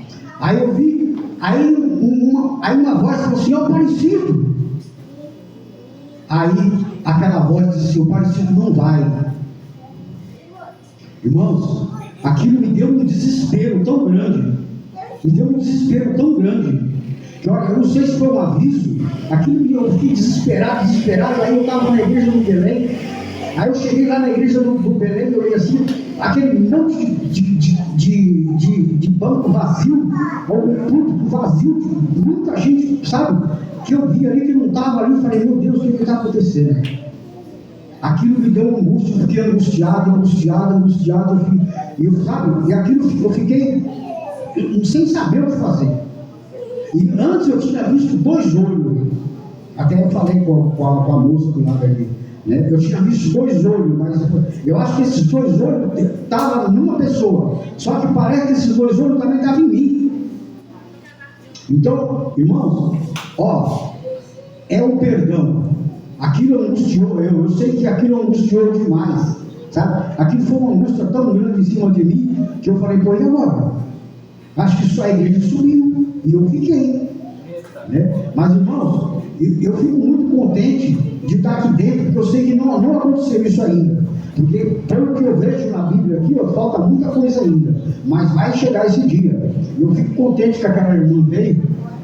Aí eu vi, aí uma voz falou assim, ó, Aparecido. Aí aquela voz disse assim, o Aparecido não vai. Irmãos, aquilo me deu um desespero tão grande, que olha, eu não sei se foi um aviso, aquilo eu fiquei desesperado, aí eu estava na igreja do Belém, aí eu cheguei lá na igreja do Belém, eu olhei assim, aquele monte de banco vazio, um púlpito vazio, muita gente, sabe, que eu vi ali que não estava ali, eu falei, meu Deus, o que está acontecendo? Aquilo me deu angústia, eu fiquei angustiado, sabe, e aquilo eu fiquei sem saber o que fazer. E antes eu tinha visto 2 olhos, até eu falei com a moça do lado ali, né? Eu tinha visto 2 olhos, mas eu acho que esses 2 olhos estavam numa pessoa, só que parece que esses 2 olhos também estavam em mim. Então, irmãos, ó, é o perdão. Aquilo angustiou eu sei que aquilo angustiou demais, sabe? Aquilo foi uma angústia tão grande em cima de mim, que eu falei, pô, e agora? Acho que só a igreja subiu, e eu fiquei, né? Mas, irmãos, eu fico muito contente de estar aqui dentro, porque eu sei que não aconteceu isso ainda, porque pelo que eu vejo na Bíblia aqui, falta muita coisa ainda, mas vai chegar esse dia. Eu fico contente que aquela irmã veio,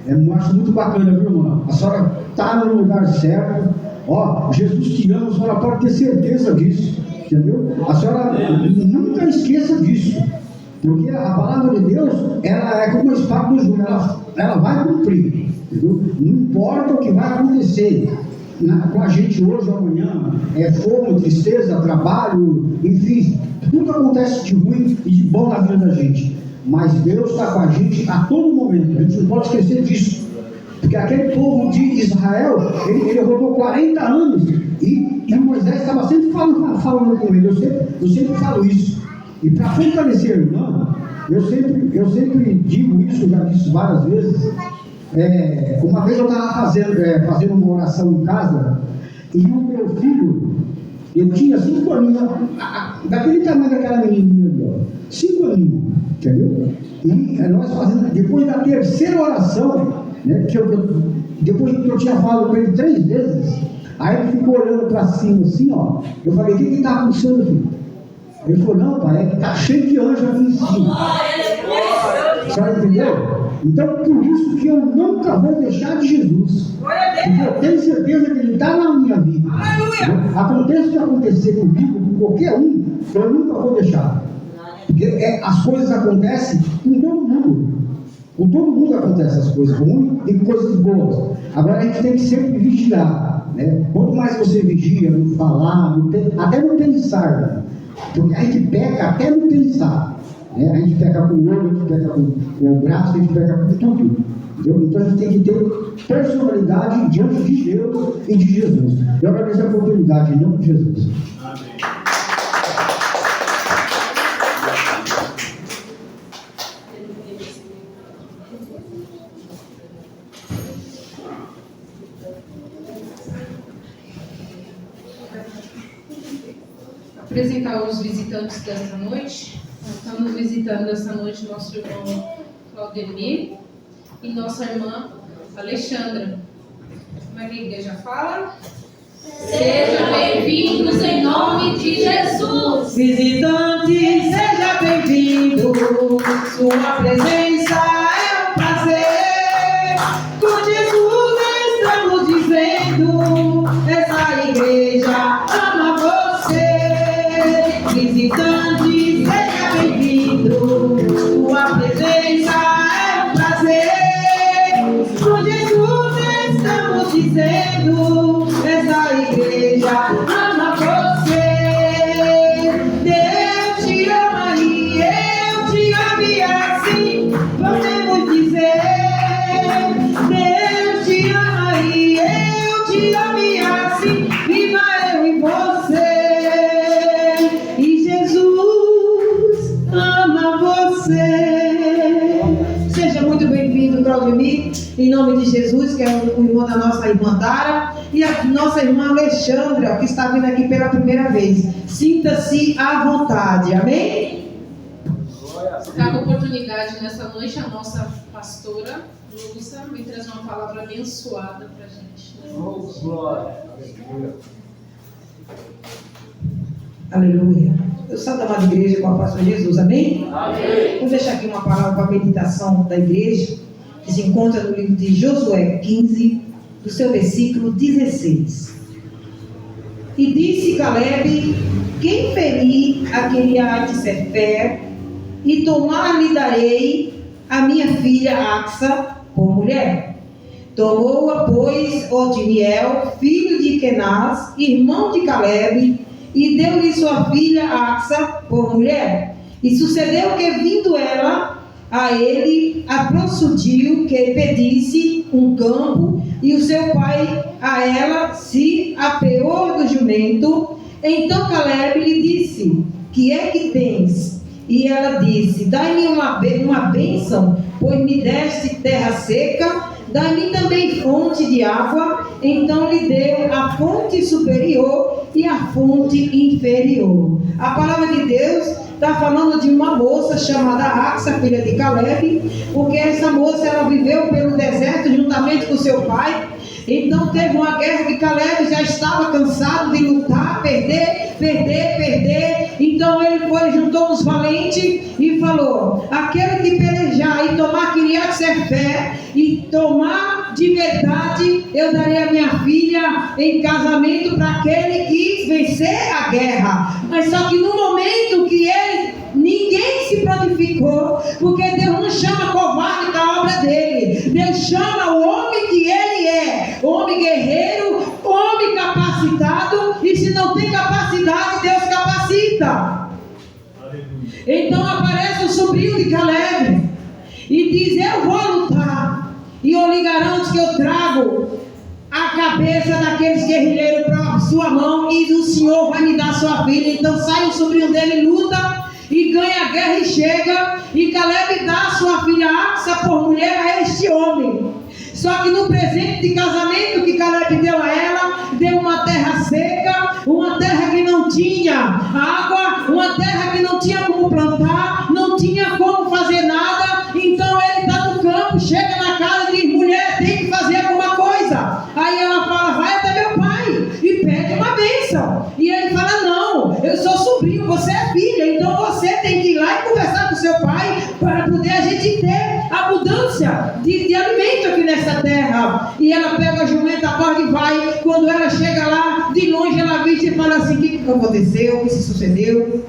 eu acho muito bacana, viu, irmã? A senhora está no lugar certo, ó, Jesus te ama, a senhora pode ter certeza disso, entendeu? A senhora nunca esqueça disso, porque a palavra de Deus, ela é como uma espada do joelho, ela vai cumprir, entendeu? Não importa o que vai acontecer com a gente hoje ou amanhã, fome, tristeza, trabalho, enfim, tudo acontece de ruim e de bom na vida da gente, mas Deus está com a gente a todo momento, a gente não pode esquecer disso, porque aquele povo de Israel, ele rodou 40 anos, e Moisés estava sempre falando com ele, eu sempre falo isso, e para fortalecer o irmão, eu sempre digo isso, eu já disse várias vezes. Uma vez eu estava fazendo uma oração em casa, e o meu filho, ele tinha 5 aninhos, daquele tamanho daquela menininha ali, ó, 5 aninhos, entendeu? E nós fazendo, depois da 3ª oração, né, depois que eu tinha falado com ele 3 vezes, aí ele ficou olhando para cima assim, ó, eu falei, o que está acontecendo, filho? Ele falou, não, pai, é que está cheio de anjo aqui em cima. Você entendeu? Então, por isso que eu nunca vou deixar de Jesus. Porque eu tenho certeza que Ele está na minha vida. Aconteça o que acontecer comigo, com qualquer um, eu nunca vou deixar. Porque as coisas acontecem com todo mundo. Com todo mundo acontecem as coisas ruins e coisas boas. Agora a gente tem que sempre vigiar, né? Quanto mais você vigia, no falar, até no pensar, né? Porque a gente peca até no pensar, né? A gente peca com o olho, a gente peca com o braço, a gente peca com tudo, entendeu? Então a gente tem que ter personalidade diante de Deus e de Jesus. Eu agradeço a oportunidade em nome de Jesus. Apresentar os visitantes desta noite. Estamos visitando esta noite nosso irmão Claudemir e nossa irmã Alexandra. Como é que a igreja fala? Sejam bem-vindos em nome de Jesus. Visitante, seja bem-vindo. Sua presença é um prazer. Com Jesus estamos dizendo, essa igreja ama você. Visitante, seja bem-vindo. Sua presença é um prazer. Com Jesus estamos dizendo, essa igreja ama você. Deus te ama e eu te amo assim, podemos dizer. Deus te ama e eu te amo assim, viva eu e você. E Jesus ama você. Seja muito bem-vindo, Claudemir, em nome de Jesus, que é o irmão da nossa irmã Dara, e a nossa irmã Alexandra, que está vindo aqui pela primeira vez. Sinta-se à vontade, amém? Dá a oportunidade nessa noite a nossa pastora Lúcia me trazer uma palavra abençoada para a gente. Oh, glória. Aleluia. Eu sou da amada igreja com a pastora Jesus, amém? Amém. Vou deixar aqui uma palavra para a meditação da igreja, que se encontra no livro de Josué 15, do seu versículo 16. E disse Calebe: quem ferir a Kiriat Sefer, e tomar-lhe darei a minha filha Axa por mulher. Tomou-a, pois, Otiniel, filho de Kenaz, irmão de Calebe, e deu-lhe sua filha Axa por mulher. E sucedeu que, vindo ela a ele, a prossudiu que pedisse um campo, e o seu pai a ela se apeou do jumento. Então Calebe lhe disse: que é que tens? E ela disse: dai-me uma bênção, pois me deste terra seca, dai-me também fonte de água. Então lhe deu a fonte superior e a fonte inferior. A palavra de Deus está falando de uma moça chamada Axa, filha de Calebe, porque essa moça ela viveu pelo deserto juntamente com seu pai. Então teve uma guerra que Calebe já estava cansado de lutar, perder. Então ele foi, juntou os valentes e falou: aquele que pelejar e tomar Kiriat Sefer e tomar de verdade, eu darei a minha filha em casamento para aquele que vencer a guerra. Mas só que no momento que ninguém se prontificou, porque Deus não chama covarde da obra dele. Deus chama o homem que ele é, homem guerreiro, homem capacitado, e se não tem capacidade, Deus capacita. Então aparece o sobrinho de Calebe e diz: eu vou lutar, e eu lhe garanto que eu trago a cabeça daqueles guerrilheiros para a sua mão, e o Senhor vai me dar sua filha. Então sai o sobrinho dele, luta e ganha a guerra e chega, e Calebe dá sua filha Axa por mulher a este homem. Só que no presente de casamento que Calebe deu a ela, deu uma terra seca, uma terra que não tinha água, uma terra que não tinha como plantar, não tinha como fazer nada. Então ele está no campo, chega na casa e diz: mulher, tem que fazer alguma coisa. Aí ela fala: vai até meu pai e pede uma bênção. E ele fala: não, eu sou sobrinho, você é filha, então você tem que ir lá e conversar com seu pai para poder a gente ter a mudança de alimento aqui nessa terra. E ela pega a jumenta, acorda e vai. Quando ela chega lá, de longe ela vê e fala assim: o que aconteceu, o que se sucedeu?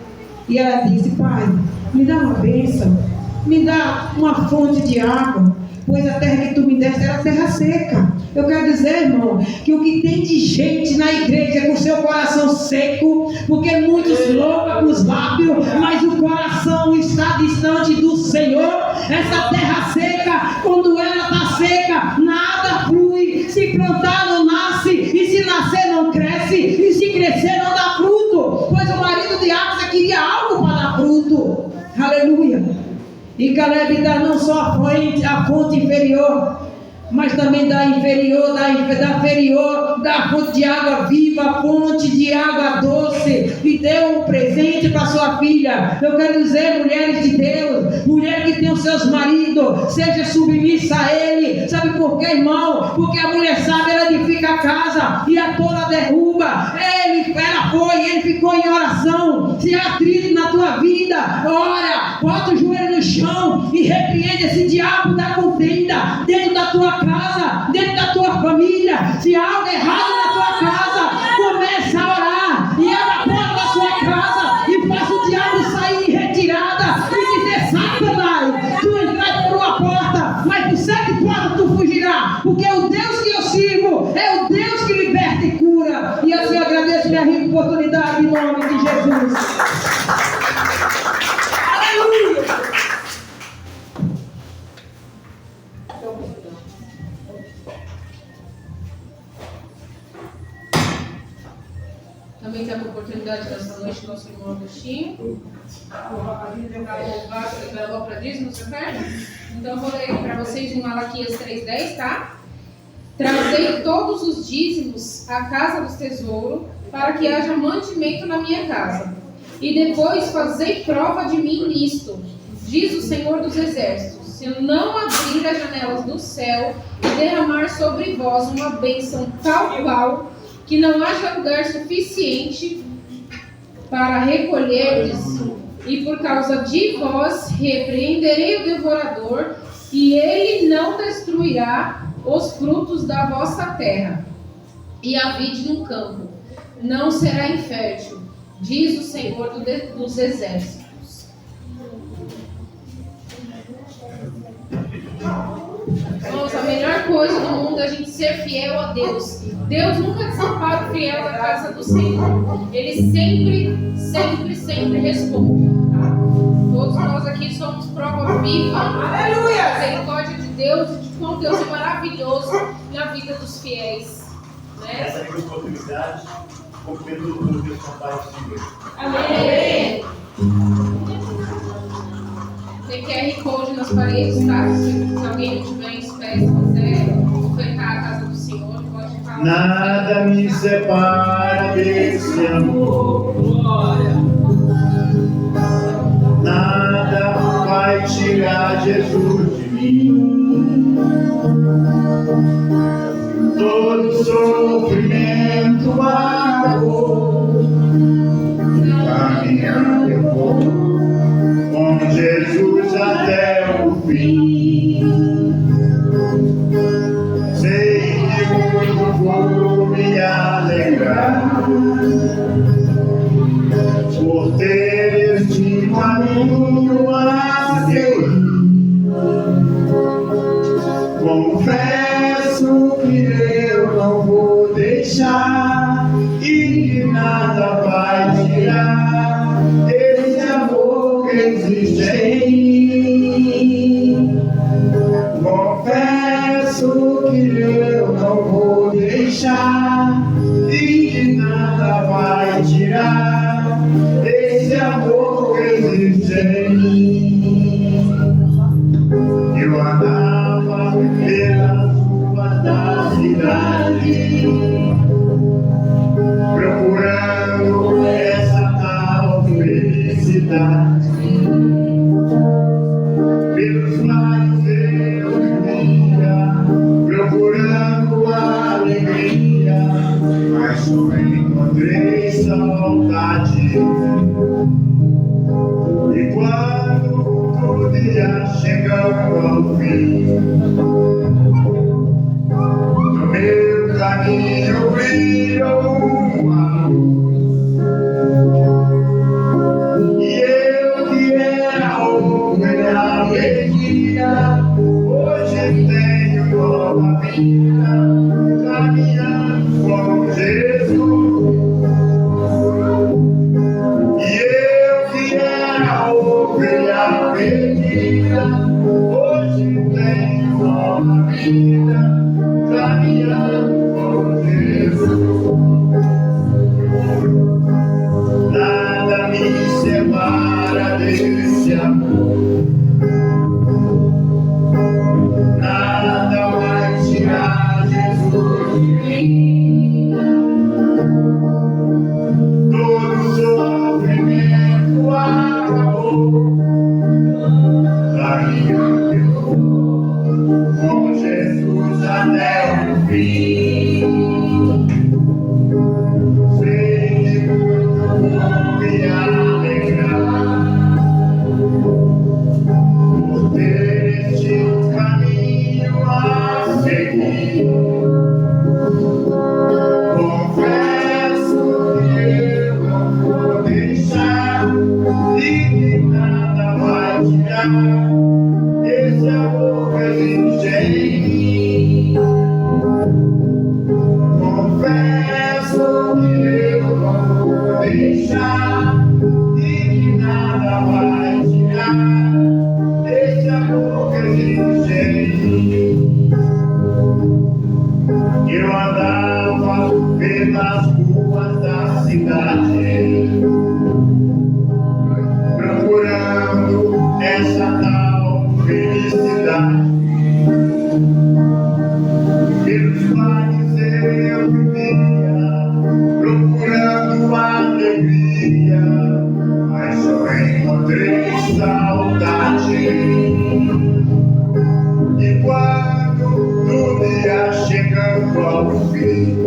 E ela disse: pai, me dá uma bênção, me dá uma fonte de água, pois a terra que tu me deste era terra seca. Eu quero dizer, irmão, que o que tem de gente na igreja com seu coração seco, porque muitos louvam com os lábios, mas o coração está distante do Senhor. Essa terra seca, quando ela está seca, nada flui. Se plantar não nasce, e se nascer não cresce, e se crescer não dá fruto, pois o marido de Axa queria algo para dar fruto. Aleluia. E Calebe dá não só a fonte inferior, mas também da inferior, da fonte de água viva, fonte de água doce, e deu um presente para sua filha. Eu quero dizer, mulheres de Deus, mulher que tem os seus maridos, seja submissa a ele. Sabe por quê, irmão? Porque a mulher sabe, ela edifica a casa e a tola derruba. Ele ficou em oração. Se há atrito na tua vida, ora, bota o joelho no chão repreende esse diabo da contenda dentro da tua casa, dentro da tua família. Se há algo errado na tua casa, começa a orar e abra a porta da sua casa e faça o diabo sair em retirada e dizer: Satanás, tu entras por uma porta, mas por 7 portas tu fugirás, porque o Deus que eu sirvo é o Deus que liberta e cura. E assim eu agradeço minha rica oportunidade em nome de Jesus. Aleluia! Também temos a oportunidade nessa noite, nosso irmão Agostinho. Gravou para Deus no seu perto? Então eu vou ler aqui para vocês em Malaquias 3:10, tá? Trazei todos os dízimos à casa do tesouro, para que haja mantimento na minha casa. E depois fazei prova de mim nisto, diz o Senhor dos Exércitos, se não abrir as janelas do céu e derramar sobre vós uma bênção tal qual, que não haja lugar suficiente para recolher-lhes, e por causa de vós repreenderei o devorador, e ele não destruirá os frutos da vossa terra, e a vide no campo não será infértil, diz o Senhor dos Exércitos. Irmãos, a melhor coisa do mundo é a gente ser fiel a Deus. Deus nunca desampara o fiel da casa do Senhor. Ele sempre responde. Tá? Todos nós aqui somos prova viva da misericórdia de Deus e de como Deus é maravilhoso na vida dos fiéis. Né? Essa é a oportunidade, como Pedro do Deus Pai de Deus. Amém. Tem QR Code nas paredes, tá? Se alguém não tiver em espécie, quiser ofertar a casa do Senhor, pode falar. Nada me separa desse amor. Nada vai tirar Jesus de mim. Todo sofrimento acabou. Caminhando eu vou com Jesus até o fim. Sei que muito vou me alegrar por ter este caminho a seguir. Confesso que eu não vou deixar e que nada vai tirar esse amor que existe em mim. Confesso que eu não vou deixar e que nada vai tirar esse amor que existe em mim. Eu andava pelas ruas da cidade, procurando essa tal felicidade. Pelos mares eu vivia, procurando a alegria, mas só encontrei saudade. E quando tudo ia chegando ao fim, no meu caminho brilhou uma luz, e eu que era ovelha alegria, hoje tenho nova vida, caminhando com Jesus. E eu que era ovelha perdida, hoje tenho nova vida, caminhando com Jesus. pelas ruas da cidade, procurando essa tal felicidade. Pelos mares eu vivia, procurando alegria, mas só encontrei saudade. E quando tudo ia chegando ao fim,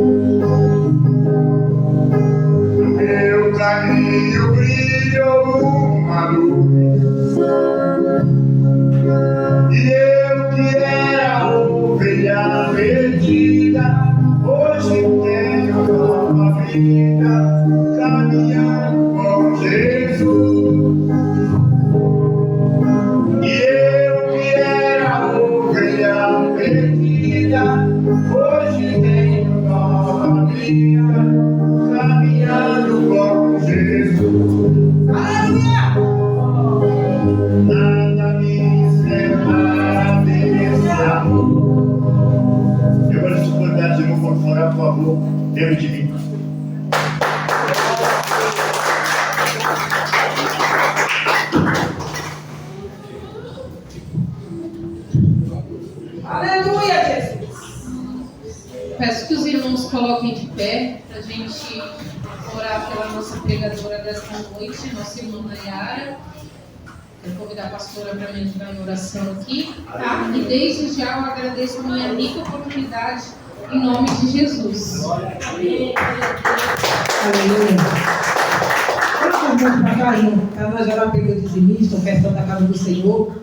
no meu caminho brilhou uma luz, e eu que era ovelha perdida, hoje tenho nova vida, caminhando com Jesus. E eu que era ovelha perdida, hoje tenho nova vida, caminhando com Jesus. Aleluia! Nada me separa desse amor. Eu vou te suportar de novo, vamos orar, por favor, dentro de mim. Aleluia, Jesus! Peço que os irmãos coloquem de pé para a gente orar pela nossa pregadora desta noite, nossa irmã Nayara. Vou convidar a pastora para me ajudar em oração aqui, tá? E desde já eu agradeço a minha rica oportunidade em nome de Jesus. Amém. Aleluia. Vamos para cá, irmão, para nós orar pelo dizimista, ofertando da casa do Senhor.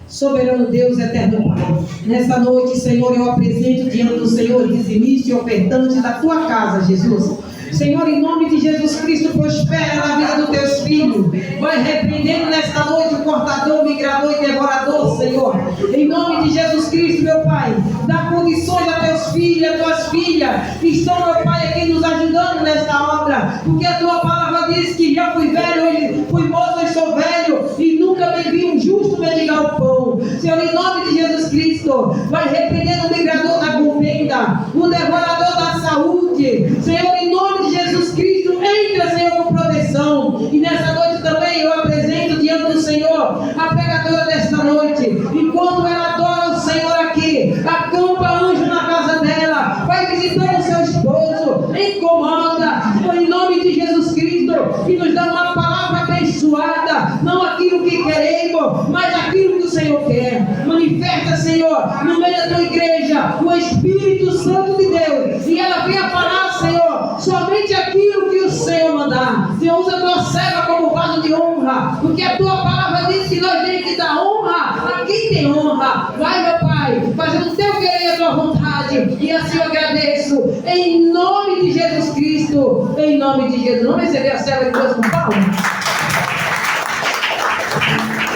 Soberano Deus, eterno Pai, nessa noite, Senhor, eu apresento diante do Senhor dizimista e ofertante da tua casa, Jesus. Senhor, em nome de Jesus Cristo, prospera na vida dos teus filhos. Vai repreendendo nesta noite o cortador, migrador e devorador, Senhor. Em nome de Jesus Cristo, meu Pai, dá condições a teus filhos, a tuas filhas, que estão, meu Pai, aqui nos ajudando nesta obra. Porque a tua palavra diz que já fui velho, fui moço e sou velho, e nunca me vi um justo mendigar o pão. Senhor, em nome de Jesus Cristo, vai repreendendo o migrador da contenda, o devorador da saúde. Senhor, em nome de Jesus Cristo, entra, Senhor, com proteção. E nessa noite também eu apresento diante do Senhor a pregadora desta noite. Enquanto ela adora o Senhor aqui, acampa anjo na casa dela, vai visitando o seu esposo, incomoda, em nome de Jesus Cristo, e nos dá uma palavra abençoada, não aquilo que queremos, mas aquilo que o Senhor quer. Manifesta, Senhor, no meio da tua igreja, o Espírito Santo de Deus, e ela venha falar, Senhor, somente aquilo que o Senhor mandar. Senhor, usa a tua serva como vaso de honra, porque a tua palavra diz que nós temos que dar honra a quem tem honra. Vai, meu Pai, fazendo o teu querer e a tua vontade, e assim eu agradeço, em nome de Jesus Cristo, em nome de Jesus. Vamos receber a serva de Deus com palmas.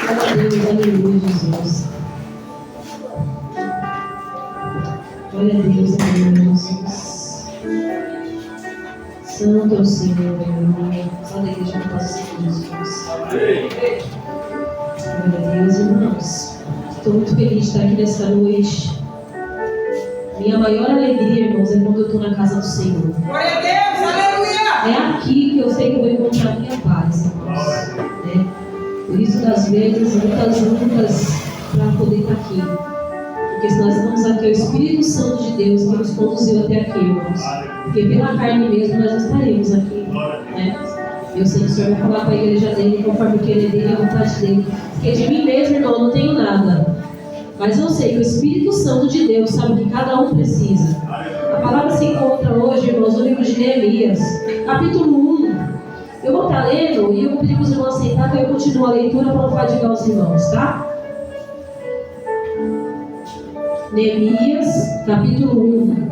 Glória a Deus, aleluia, Jesus. Glória a Deus, aleluia, Jesus. Santo é o Senhor, aleluia. Só da igreja não posso seguir, Jesus. Glória a Deus, irmãos. Estou muito feliz de estar aqui nessa noite. Minha maior alegria, irmãos, é quando eu estou na casa do Senhor. Glória a Deus, aleluia! É aqui que eu sei que eu vou encontrar minha paz, irmãos. Né? Por isso, das vezes, muitas lutas para poder estar aqui. Porque se nós estamos aqui, é o Espírito Santo de Deus que nos conduziu até aqui, irmãos. Porque pela carne mesmo nós não estaremos aqui. Né? Eu sei que o Senhor vai falar para a igreja dele, conforme o querer dele e a vontade dele. Porque de mim mesmo, irmão, eu não tenho nada. Mas eu sei que o Espírito Santo de Deus sabe o que cada um precisa. A palavra se encontra hoje, irmãos, no livro de Neemias, capítulo 1. Eu vou estar lendo e eu vou pedir para os irmãos sentar, que eu continuo a leitura para não fadigar os irmãos, tá? Neemias, capítulo 1.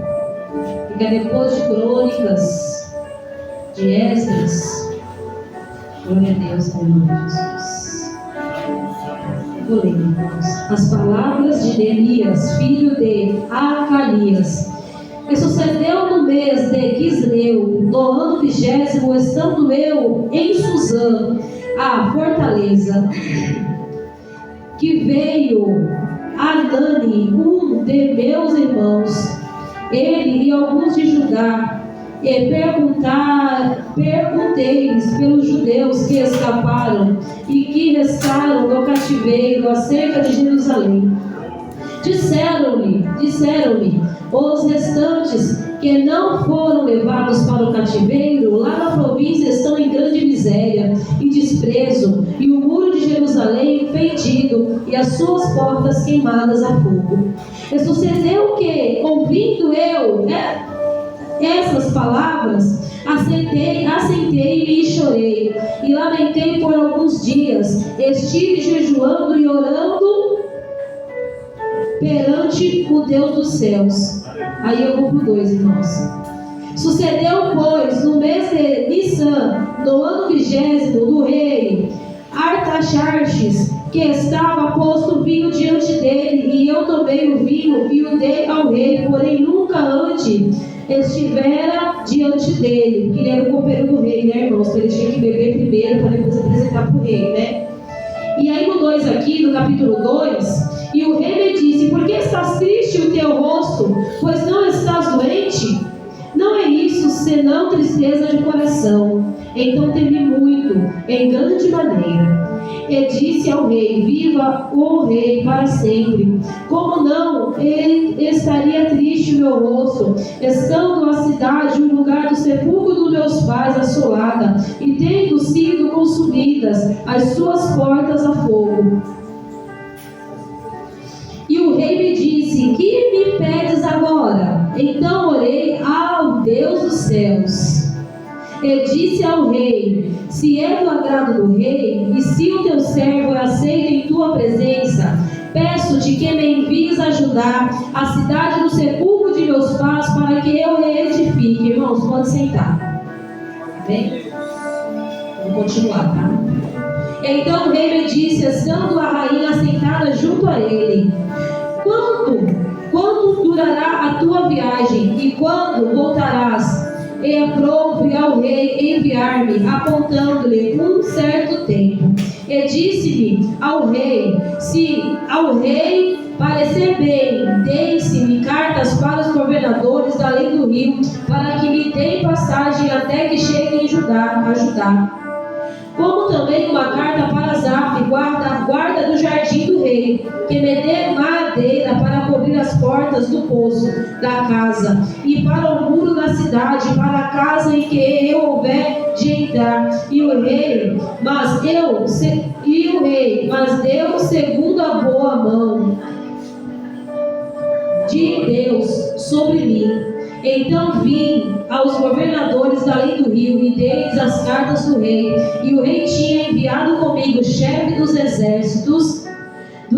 Fica depois de Crônicas, de Esdras. Glória a Deus, aleluia, Jesus. Vou ler, irmãos. As palavras de Neemias, filho de Acalias, que sucedeu no mês de Quisleu, no ano 20º, estando eu em Suzã, a fortaleza, que veio Anani, um de meus irmãos, ele e alguns de Judá, Perguntei-lhes pelos judeus que escaparam e que restaram do cativeiro acerca de Jerusalém. Disseram-me, os restantes que não foram levados para o cativeiro, lá na província estão em grande miséria e desprezo, e o muro de Jerusalém fendido, e as suas portas queimadas a fogo. E sucedeu que, ouvindo eu essas palavras, assentei-me e chorei, e lamentei por alguns dias. Estive jejuando e orando perante o Deus dos céus. Aí eu vou pro 2, irmãos. Sucedeu, pois, no mês de Nissan, no ano 20º do rei Artaxerxes, que estava posto vinho diante dele, e eu tomei o vinho e o dei ao rei, porém nunca antes estivera diante dele, porque ele era o copeiro do rei, né, irmãos? Então ele tinha que beber primeiro para depois apresentar para o rei, né? E aí no 2 aqui, no capítulo 2, e o rei me disse: por que estás triste o teu rosto? Pois não estás doente? Não é isso, senão tristeza de coração. Então temi muito, em grande maneira. E disse ao rei: viva o rei para sempre. Como não estaria triste o meu rosto, estando a cidade, o lugar do sepulcro dos meus pais, assolada, e tendo sido consumidas as suas portas a fogo? E o rei me disse: que me pedes agora? Então orei ao Deus dos céus. E disse ao rei: se é do agrado do rei, e se o teu servo é aceito em tua presença, peço-te que me envies ajudar a cidade do sepulcro de meus pais, para que eu reedifique. Irmãos, pode sentar. Amém? Vamos continuar, tá? Então o rei me disse, estando a rainha sentada junto a ele: quanto durará a tua viagem, e quando voltarás? E aprouve ao rei enviar-me, apontando-lhe um certo tempo. E disse-me ao rei: se ao rei parecer bem, deem-se-me cartas para os governadores da além do rio, para que me deem passagem até que chegue em Judá a Judá. Como também uma carta para Zaf, guarda do jardim do rei, que me dê madeira para cobrir as portas do poço da casa, e para o muro da cidade, para a casa em que eu houver de entrar. E o rei, mas deu segundo a boa mão de Deus sobre mim. Então vim aos governadores da além do rio e dei-lhes as cartas do rei. E o rei tinha enviado comigo chefe do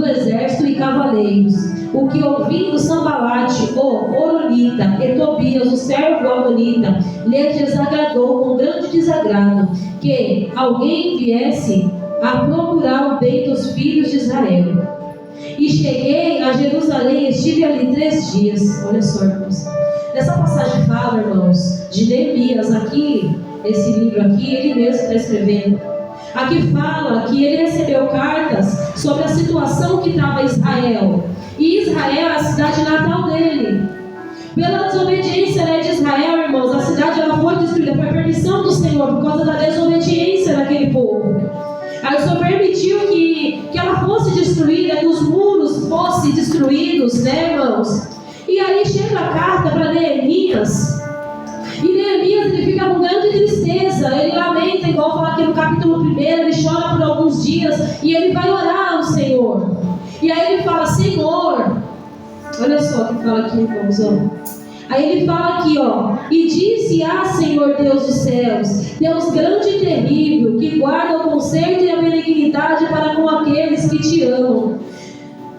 exército e cavaleiros. O que, ouvindo Sambalate, o Horonita, e Tobias, o servo amonita, lhe desagradou com grande desagrado, que alguém viesse a procurar o bem dos filhos de Israel. E cheguei a Jerusalém e estive ali 3 dias. Olha só, irmãos. Essa passagem fala, irmãos, de Neemias. Aqui, esse livro aqui, ele mesmo está escrevendo. Aqui fala que ele recebeu cartas sobre a situação que estava Israel. E Israel é a cidade natal dele. Pela desobediência, né, de Israel, irmãos, a cidade ela foi destruída por permissão do Senhor, por causa da desobediência daquele povo. Aí o Senhor permitiu que ela fosse destruída, que os muros fossem destruídos, né, irmãos? E aí chega a carta para Neemias. E Neemias, ele fica com grande tristeza. Ele lamenta, igual fala aqui no capítulo 1. Ele chora por alguns dias. E ele vai orar ao Senhor. E aí ele fala: Senhor, olha só o que fala aqui, irmãos, ó. Aí ele fala aqui, ó: e disse: Senhor Deus dos céus, Deus grande e terrível, que guarda o conserto e a benignidade para com aqueles que te amam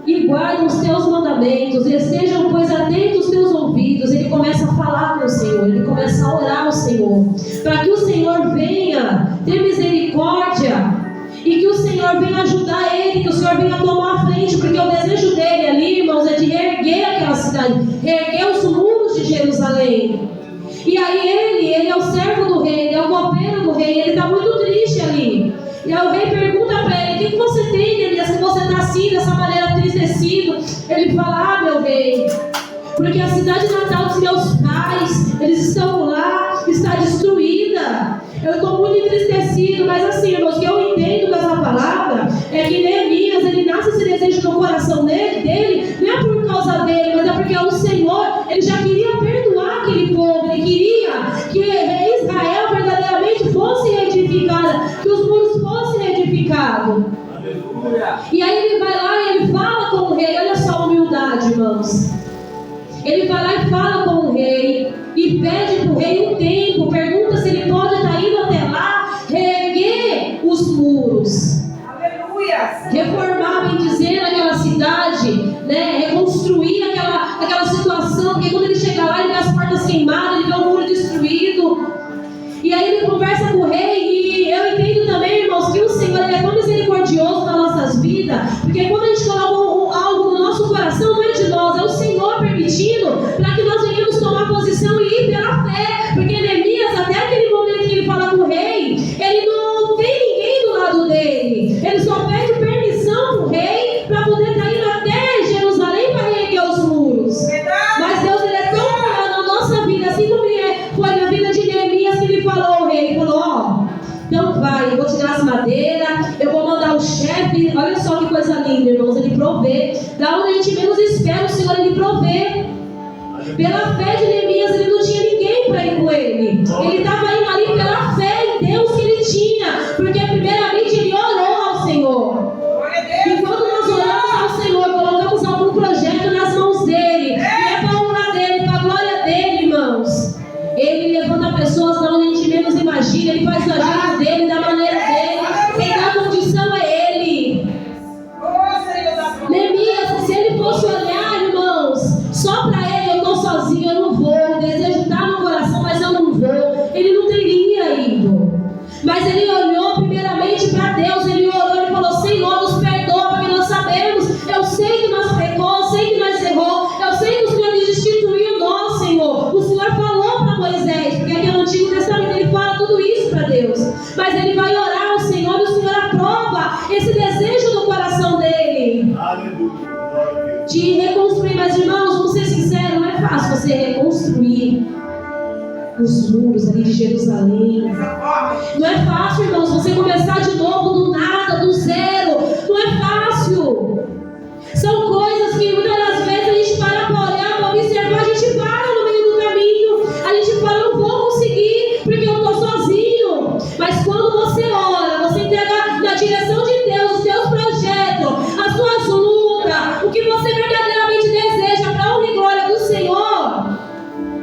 e guardam os teus mandamentos, e estejam, pois, atentos os teus ouvidos. Ele começa a falar com o Senhor, ele começa a orar ao Senhor, para que o Senhor venha ter misericórdia, e que o Senhor venha ajudar ele, que o Senhor venha tomar a frente, porque o desejo dele ali, irmãos, é de reerguer aquela cidade, reerguer os muros de Jerusalém. E aí ele é o servo do rei, ele é o copeiro do rei, ele está muito triste ali. E aí o rei pergunta para ele: o que você tem, Neemias, que você está assim, dessa maneira, entristecido? Ele fala: meu rei, porque a cidade natal dos meus pais, eles estão lá, Eu estou muito entristecido, mas assim, irmãos, o que eu entendo com essa palavra é que Neemias, ele nasce esse desejo no coração dele, não é por causa dele, mas é porque o Senhor, ele já queria perdoar aquele povo, ele queria que Israel verdadeiramente fosse reedificada, que os muros fossem reedificados. E aí ele vai lá e ele fala com o rei. Olha só a humildade, irmãos. Ele vai lá e fala com o rei e pede para o rei um tempo, pergunta se ele pode estar indo até lá reerguer os muros, reformar, bem dizer, aquela cidade, né? Reconstruir aquela situação, porque quando ele chega lá, ele vê as portas queimadas, ele vê o muro destruído. E aí ele conversa com o rei. E eu entendo também, irmãos, que o Senhor, ele é tão misericordioso nas nossas vidas, porque quando a gente coloca algo no nosso coração, não é de nós, é o Senhor permitindo, para que nós venhamos tomar posição e ir pela fé. Porque Neemias, até aquele momento que ele fala com o rei, ele não tem ninguém do lado dele, ele só pede permissão para o rei para poder estar indo até Jerusalém para reerguer os muros. Mas Deus, ele é tão bom na nossa vida, assim como foi na vida de Neemias, que ele falou ao rei, ele falou: ó, então vai, eu vou tirar as madeiras, eu vou mandar o chefe. Olha só que coisa linda, irmãos, ele provê. Da onde a gente menos espera, o Senhor, ele provê. Pela fé de Neemias, ele não tinha ninguém para ir com ele. Ele estava indo ali pela fé em Deus que ele tinha, porque primeiramente ele orou ao Senhor. E quando nós oramos ao Senhor, colocamos algum projeto nas mãos dele, e é para a honra dele, para a glória dele, irmãos. Ele levanta pessoas da onde a gente menos imagina, ele faz o agir dele, da maneira dele, quem dá condição é ele. Neemias, se ele fosse olhar, irmãos, só para ele, eu estou sozinho, eu não vou, o desejo está no coração, mas eu não vou, ele não teria ido. Mas ele olhou primeiramente para Deus, ele orou, ele falou: Senhor, nos perdoa, porque nós sabemos, eu sei que nós pecou, eu sei que nós errou, eu sei que o Senhor destituiu nós, Senhor. O Senhor falou para Moisés, porque aqui no Antigo Testamento ele fala tudo isso para Deus, mas ele vai orar ao Senhor e o Senhor aprova esse desejo no coração dele. Aleluia. De reconstruir. Mas irmãos, vamos ser sinceros, não é fácil você reconstruir os muros ali de Jerusalém. Não é fácil, irmãos, você começar de novo do nada, do zero. Não é fácil. São coisas que muitas das vezes a gente para olhar, para observar, a gente para no meio do caminho, a gente fala: não vou conseguir porque eu estou sozinho. Mas quando você ora, você entrega na direção de Deus os seus projetos, as suas lutas, o que você verdadeiramente deseja para a honra e glória do Senhor,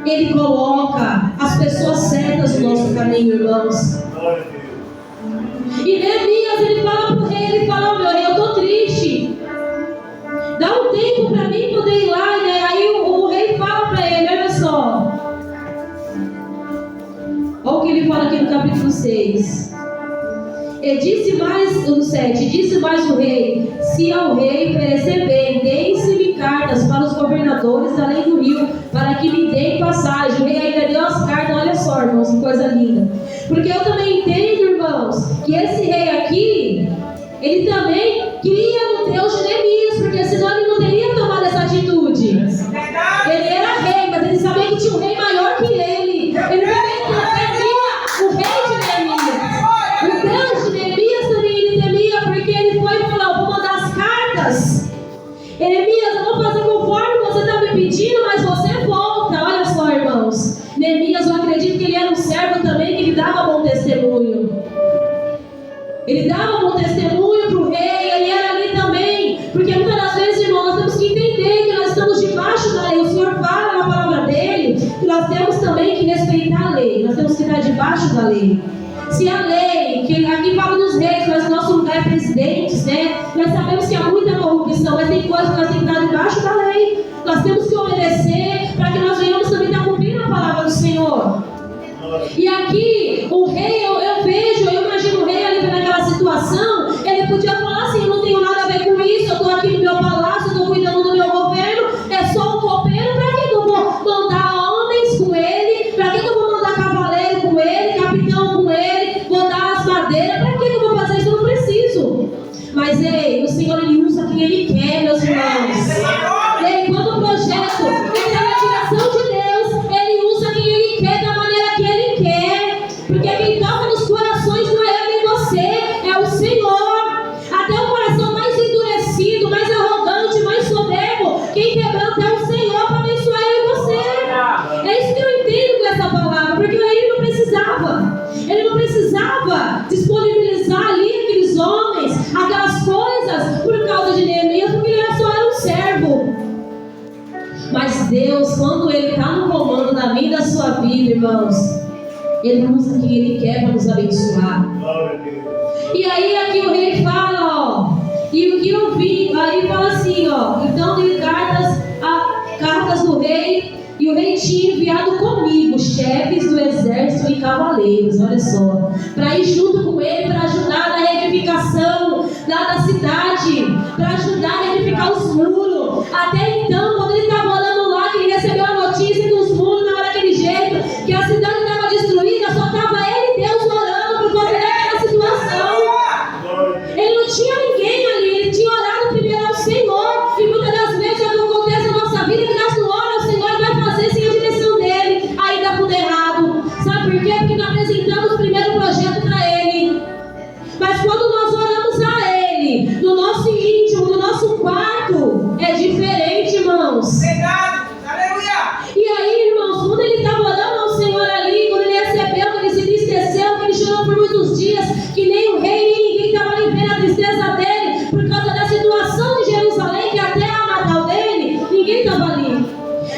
Ele coloca as pessoas certas no nosso caminho, irmãos. E Neemias, ele fala para o rei, ele fala: ó, meu rei, eu estou triste, dá um tempo para mim poder ir lá, né? Aí o rei fala para ele, olha só, olha o que ele fala aqui no capítulo 6. E disse mais, no 7, disse mais o rei: se ao rei parecer bem, deem-se-me cartas para os governadores além do rio, para que me deem passagem. O rei ainda deu as cartas. Olha só, irmãos, que coisa linda. Porque eu também entendo, irmãos, que esse rei aqui, ele também cria no Deus de Neemias, porque senão ele não teria tomado essa atitude. Ele era rei, mas ele sabia que tinha um rei maior que ele. Ele também temia o rei de Neemias. O Deus de Neemias também ele temia, porque ele foi e falou: vou mandar as cartas. Neemias, eu vou fazer conforme você está me pedindo, mas você volta. Olha só, irmãos. Neemias, eu acredito que ele era um servo também, que ele dava bom testemunho. Ele dava bom testemunho para o rei, ele era ali também. Porque muitas das vezes, irmãos, nós temos que entender que nós estamos debaixo da lei. O Senhor fala na palavra dele que nós temos também que respeitar a lei. Nós temos que estar debaixo da lei. Se a lei, que aqui fala dos reis, mas o nosso lugar é presidentes, né? Nós sabemos que há muita corrupção, mas tem coisas que nós temos que estar debaixo da lei. Nós temos que obedecer para que nós venhamos também estar cumprindo a palavra do Senhor. E aqui, o rei, eu imagino o rei ali naquela situação, ele podia falar assim: eu não tenho nada a ver com isso, eu estou aqui no meu palácio, estou cuidando do meu governo, é só um copeiro, para que eu vou mandar homens com ele? Para que eu vou mandar cavaleiro com ele, capitão com ele, vou dar as madeiras? Para que eu vou fazer isso? Eu não preciso. Mas ei, o Senhor, ele usa quem ele quer, meus irmãos. Ei, quando o projeto está na direção de Deus, ele usa quem ele quer, da maneira que ele quer. Porque quem toca no Deus, quando Ele está no comando da minha e da sua vida, irmãos, Ele usa quem Ele quer para nos abençoar. E aí aqui o rei fala, ó, e o que eu vi, aí fala assim, ó, então dei cartas do rei, e o rei tinha enviado comigo chefes do exército e cavaleiros, olha só, para ir junto com ele, para ajudar na reedificação lá da cidade, para ajudar a reedificar os muros. Até então, quando ele estava orando lá, que ele recebeu a notícia que os muros não eram daquele jeito, que a cidade estava destruída, só estava ele e Deus orando por conta daquela situação. Ele não tinha ninguém ali, ele tinha orado primeiro ao Senhor, e muitas das vezes é o que acontece na nossa vida, que nós não oramos ao Senhor, vai fazer sem a direção dele, aí dá tudo errado. Sabe por quê? Porque nós apresentamos primeiro o projeto para ele. Mas quando nós oramos a ele, no nosso íntimo, no nosso quarto, é diferente, irmãos. Verdade, aleluia. E aí, irmãos, quando ele estava orando ao Senhor ali, quando ele recebeu, que ele se entristeceu, que ele chorou por muitos dias, que nem o rei, nem ninguém estava ali vendo a tristeza dele, por causa da situação de Jerusalém, que até a Natal dele, ninguém estava ali.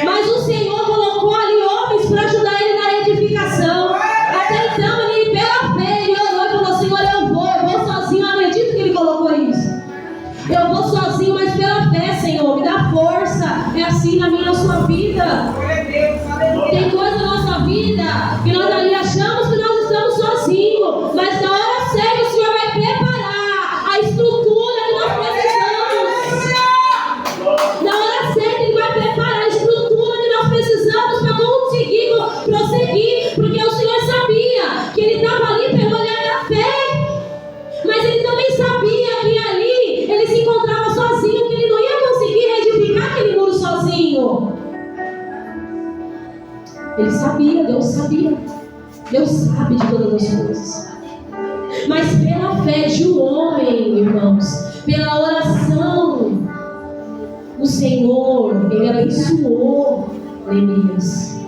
Mas o Senhor colocou ali homens para ajudar ele na edificação. Até então, ele, pela fé, ele orou e falou: Senhor, eu vou sozinho. Eu acredito que ele colocou isso. Eu vou sozinho, mas pela fé, Senhor, me dá força. É assim na minha e na sua vida. Tem coisa na nossa vida que nós ali achamos que nós estamos sozinhos, mas na hora certa o Senhor vai preparar a estrutura que nós precisamos. Na hora certa Ele vai preparar a estrutura que nós precisamos para conseguir prosseguir, porque o Senhor sabia que Ele estava ali pelo olhar da fé, mas Ele também sabia que ali Ele se encontrava sozinho, que Ele não ia conseguir reedificar aquele muro sozinho. Ele sabia, Deus sabia. Deus sabe de todas as coisas. Mas pela fé de um homem, irmãos, pela oração, o Senhor, Ele abençoou Neemias.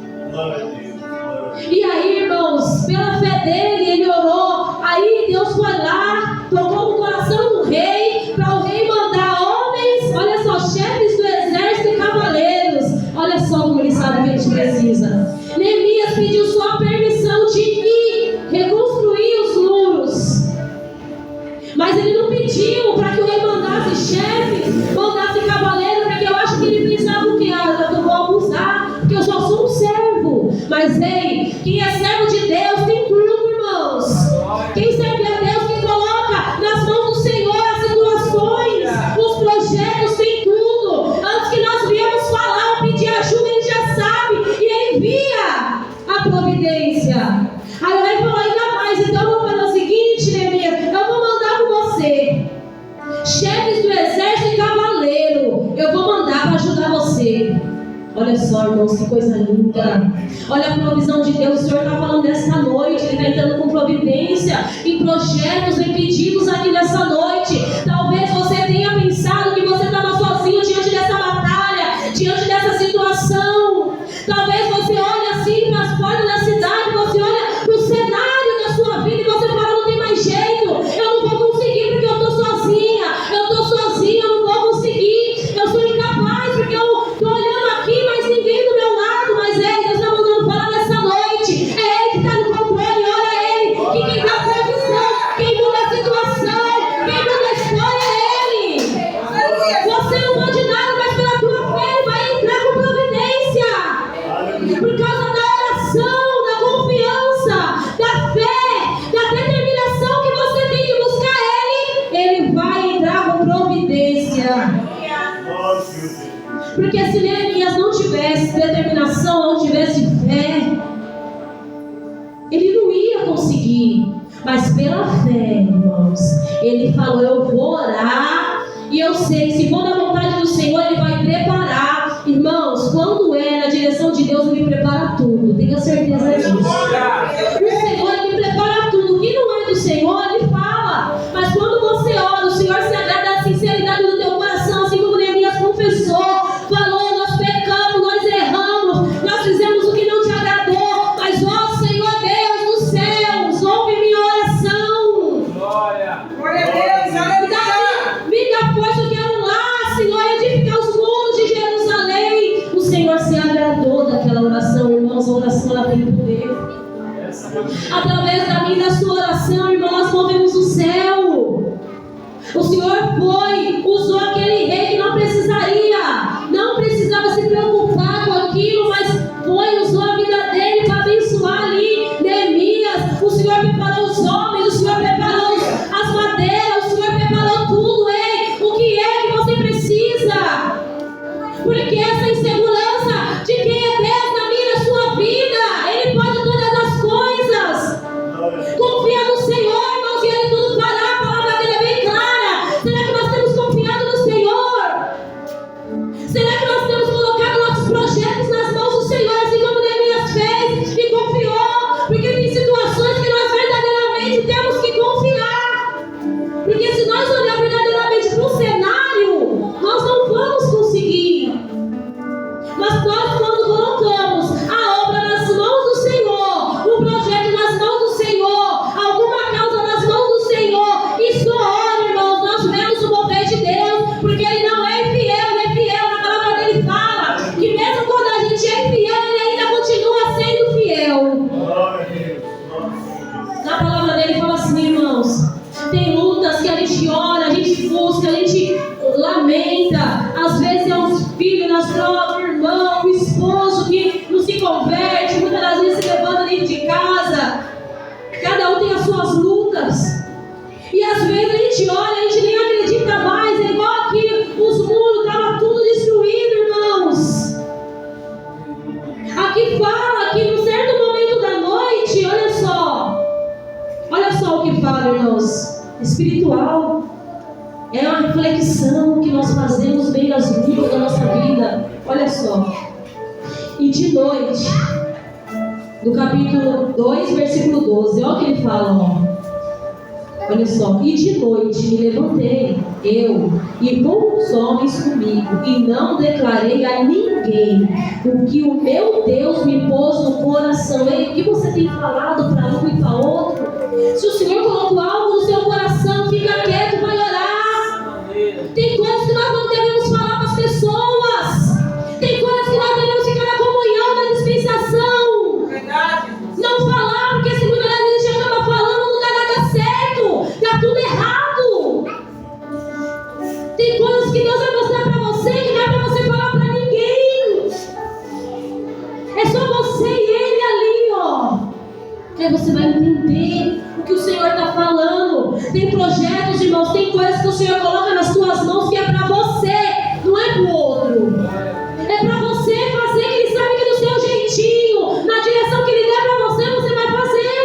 E aí, irmãos, pela fé dele, ele orou. Aí Deus foi lá, tocou no coração do rei, para o rei mandar homens, olha só, chefes do exército e cavaleiros. Olha só como ele sabe que a gente precisa. Neemias pediu só a permissão de ir reconstruir os muros. Mas ele não pediu para que o rei mandasse chefes, mandasse cavaleiros, porque eu acho que ele pensava o quê? Eu vou abusar, porque eu só sou um servo. Mas ei, quem é servo de Deus tem tudo, irmãos. Quem serve a Deus, quem coloca nas mãos do Senhor as situações, os projetos, tem tudo. Antes que nós viemos falar ou pedir ajuda, Ele já sabe, e Ele via a providência. Aí o rei falou ainda mais: então eu vou fazer o seguinte, Neemias, eu vou mandar com você chefes do exército e cavaleiro, eu vou mandar para ajudar você. Olha só, irmãos, que coisa linda. Olha a provisão de Deus. O Senhor está falando nessa noite. Ele está entrando com providência em projetos, em pedidos aqui nessa noite. Talvez você tenha pensado que você estava sozinho diante dessa batalha, diante dessa situação. Talvez você olhe assim para as portas da cidade, você olha para o cenário da sua vida e você fala: não tem mais jeito, eu não vou conseguir porque eu estou sozinha, eu não vou conseguir, eu sou incapaz porque eu estou olhando aqui, mas ninguém do meu lado. Mas Deus está mandando falar nessa noite. É Ele que está no controle, olha Ele, que quem dá a provisão, quem muda a situação, quem muda a história é Ele. Você não pode nada, mas pela tua fé Ele vai entrar com providência. Por causa da oração, da confiança, da fé, da determinação que você tem de buscar Ele vai entrar com providência. Porque se Neemias não tivesse determinação, não tivesse fé, ele não ia conseguir. Mas pela fé, irmãos, ele falou: eu vou orar, e eu sei, se for da vontade do Senhor, Ele vai preparar. Irmãos, quando é na direção de Deus, Ele prepara tudo. Tenha certeza disso. O Senhor, Ele prepara tudo. O que não é do Senhor, Ele fala. Mas quando você ora, o Senhor se agrada da sinceridade do teu coração, assim como Neemias confessou, falou: nós pecamos, nós erramos, nós fizemos o que não te agradou, mas ó Senhor Deus dos céus, ouve minha oração. Glória a Deus, aleluia. Me dá força, eu quero lá, Senhor, edificar os muros de Jerusalém. O Senhor se agradou. através da minha e da sua oração, irmão, nós movemos o céu. O Senhor usou aquele rei que não precisava se preocupar com aquilo, mas usou a vida dele para abençoar ali Neemias. O Senhor preparou os homens, o Senhor preparou as madeiras, o Senhor preparou tudo. Ei, o que é que você precisa? Porque essa insegurança de quem é Deus na minha e na sua vida, Ele pode todas as coisas. Confia no Senhor, irmãos, e Ele tudo fará. A palavra dele é bem clara. Será que nós temos confiado no Senhor? Será que nós temos colocado nossos projetos nas mãos do Senhor, assim como Neemias fez e confiou? Porque tem situações que nós verdadeiramente temos que confiar. Porque se nós olharmos verdadeiramente para o cenário, nós não vamos conseguir. Mas nós, quando colocamos a obra nas mãos do Senhor, o projeto nas mãos do Senhor, alguma causa nas mãos do Senhor, e só hora, irmãos, nós vemos o mover de Deus, porque Ele não é infiel, Ele é fiel. Na palavra dele fala que mesmo quando a gente é infiel, Ele ainda continua sendo fiel. Na palavra dele fala assim, irmãos, tem lutas que a gente ora, a gente busca, a gente lamenta. Às vezes é um filho nas drogas, um irmão, um esposo que não se converte, muitas das vezes se levanta dentro de casa. Cada um tem as suas lutas. E às vezes a gente olha, a gente nem acredita mais. É igual aqui, os muros estavam tudo destruído, irmãos. Aqui fala que num certo momento da noite, olha só o que fala, irmãos. Espiritual. É uma reflexão que nós fazemos bem nas lutas da nossa vida. Olha só. E de noite, no capítulo 2, versículo 12, olha o que ele fala, ó. Olha só. E de noite me levantei, eu e poucos homens comigo, e não declarei a ninguém o que o meu Deus me pôs no coração. Ei, o que você tem falado para um e para outro? Se o Senhor colocou algo no seu coração, fica quieto, vai orar. Tem coisas que nós não devemos falar para as pessoas. Tem coisas que nós devemos ficar na comunhão, na dispensação. Verdade. Não falar, porque se muitas vezes a gente acaba falando, não dá nada certo. Dá tudo errado. Tem coisas que Deus vai mostrar para você que não é para você falar para ninguém. É só você e Ele ali, ó. Que aí você vai entender o que o Senhor está falando. Tem projetos, irmãos, tem coisas que o Senhor coloca nas suas mãos que é para você, não é para o outro. É para você fazer, que Ele sabe que do seu jeitinho, na direção que Ele der para você, você vai fazer.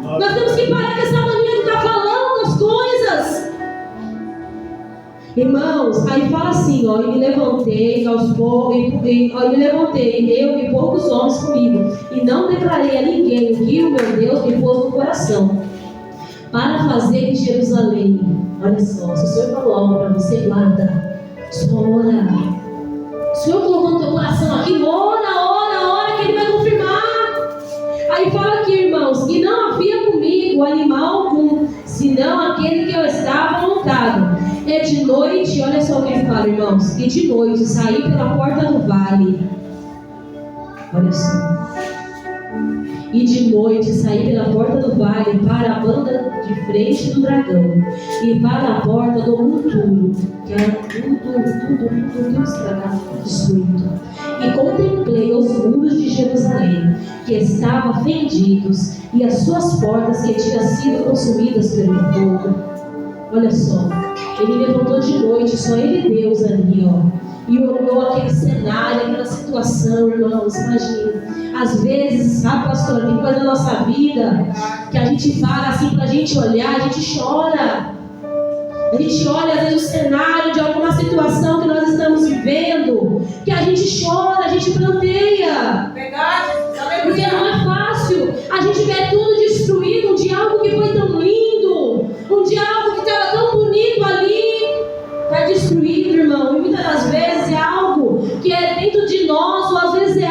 Nós temos que parar com essa mania de estar falando das coisas. Irmãos, aí fala assim, ó, e me levantei aos poucos, eu e poucos homens comigo, e não declarei a ninguém o que o meu Deus me pôs no coração, para fazer em Jerusalém. Olha só, se o Senhor falou algo para você, guarda, só ora. O Senhor colocou no teu coração aqui, ora, que Ele vai confirmar. Aí fala aqui, irmãos, que não havia comigo animal algum, senão aquele que eu estava montado. É de noite, olha só o que ele fala, irmãos, e de noite saí pela porta do vale. Olha só. E de noite saí pela porta do vale para a banda de frente do dragão e para a porta do monturo, que era tudo estragado, destruído. E contemplei os muros de Jerusalém, que estavam fendidos, e as suas portas que tinham sido consumidas pelo fogo. Olha só, ele levantou de noite, só ele e Deus ali, ó, e olhou aquele cenário, aquela situação, irmãos. Imagina, às vezes, sabe, pastora, tem coisa na nossa vida que a gente para assim pra gente olhar, a gente chora. A gente olha às vezes o cenário de alguma situação que nós estamos vivendo, que a gente chora, a gente planteia. Verdade. Porque não é fácil. A gente vê tudo destruído, um dia algo que foi tão lindo, um dia algo que estava tão bonito ali, está destruído, irmão. E muitas das vezes é algo que é dentro de nós, ou às vezes é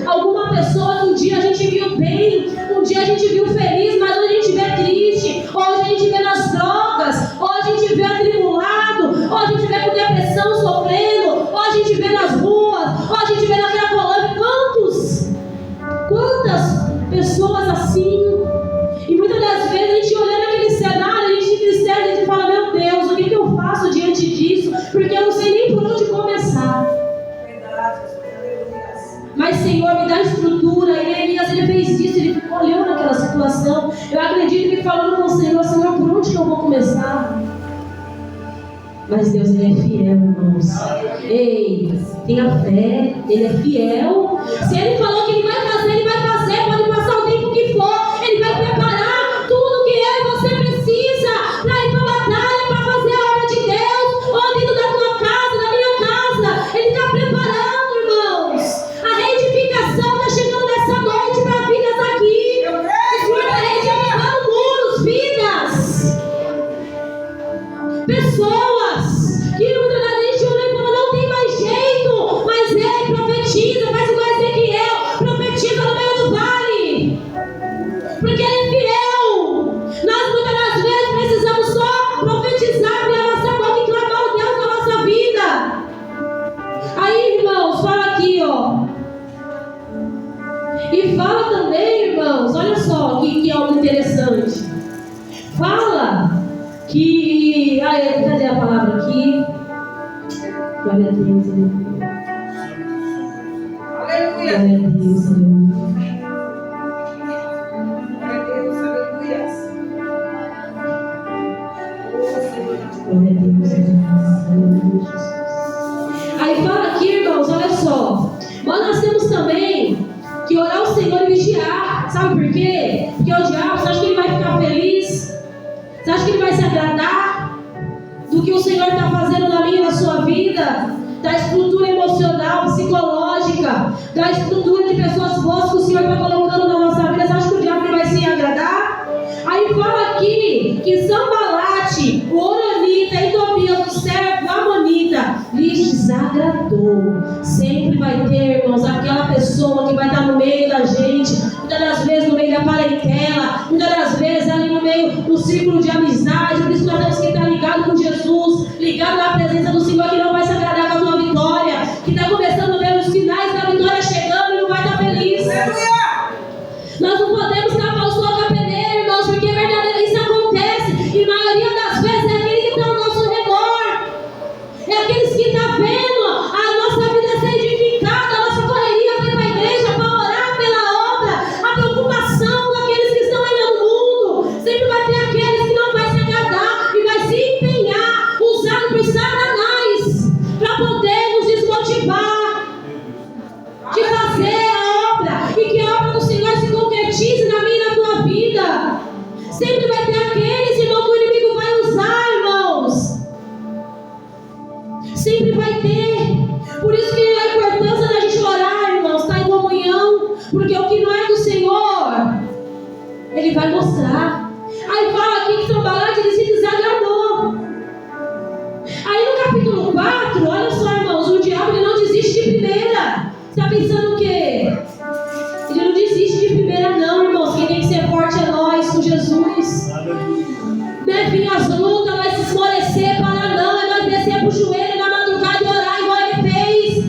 alguma pessoa que um dia a gente viu bem, um dia a gente viu feliz, mas hoje a gente vê triste, hoje a gente vê nas drogas, hoje a gente vê atribulado, hoje a gente vê com depressão sofrendo, hoje a gente vê nas ruas, hoje a gente vê na Cracolândia. Quantas pessoas assim? coração. Eu acredito que falando com o Senhor, Senhor, por onde que eu vou começar? Mas Deus, Ele é fiel, irmãos. Ei, tenha fé, Ele é fiel. Se Ele falou que Ele vai fazer, Ele vai fazer. Pode passar o tempo que for, Ele vai preparar tudo que eu e você precisa para ir para a batalha, para fazer a obra de Deus, ou dentro da tua casa, da minha casa. Ele está preparando, irmãos. A reedificação está chegando nessa noite para vidas aqui. O Senhor está reedificando muros, vidas, pessoas que muitas vezes a gente olha e fala, não tem mais jeito, mas Ele profetiza, faz igual Ezequiel, profetiza no meio do vale, porque Ele é fiel. Nós muitas das vezes precisamos só profetizar, abrir a nossa boca e clamar o Deus da nossa vida. Aí, irmãos, fala aqui, ó. E fala também, irmãos, olha só que algo interessante. Fala que... cadê a palavra aqui? Glória a Deus, aleluia. Aleluia. Glória a Deus, aleluia. Glória a Deus, aleluia. Glória a Deus, aleluia, Jesus. Aí fala aqui, irmãos, olha só. Mas nós temos também que orar ao Senhor e vigiar. Sabe por quê? Porque o diabo, você acha que ele vai ficar feliz? Você acha que ele vai se agradar do que o Senhor está fazendo na minha e na sua vida? Da estrutura emocional, psicológica, da estrutura de pessoas boas que o Senhor está colocando na nossa vida. Você acha que o diabo vai se agradar? Aí fala aqui que Sambalate, o Oronita e Tobias, o servo Amonita, lhes desagradou. Sempre vai ter, irmãos, aquela pessoa que vai estar no meio da gente, muitas das vezes no meio da parentela, muitas das vezes ali no meio do círculo de amizade. Por isso nós temos que estar ligado com Jesus, ligado na presença do Senhor, que não vai se agradar com a tua vitória, que está começando a ver os sinais da vitória chegando e não vai estar feliz. Nós não podemos tapar o sol com a peneira, irmãos, porque verdadeiramente isso acontece, e a maioria das vezes é aquele que está ao nosso redor, é aqueles que estão vendo a nossa vida ser edificada, a nossa correria para ir para a igreja, para orar pela obra, a preocupação daqueles que estão ainda no mundo. Sempre vai ter aqueles que não vai se agradar e vai se empenhar, usado por Satanás, para poder nos desmotivar de fazer a obra, e que a obra do Senhor se concretize na minha e na tua vida. Sempre vai ter aqueles, irmão, que o inimigo vai usar, irmãos. Sempre vai ter. Por isso que a importância da gente orar, irmãos, está em comunhão, porque o que não é do Senhor, Ele vai mostrar. Aí fala aqui que Sambalate, ele se desagradou. Aí no capítulo 4, olha só, irmãos, o diabo ele não desiste de primeira. Está pensando o quê? Ele não desiste de primeira não, irmãos. Quem tem que ser forte é nós, com Jesus. Né? Vir as lutas, nós se esmorecer para não, é nós descer pro joelho na madrugada e orar igual ele fez.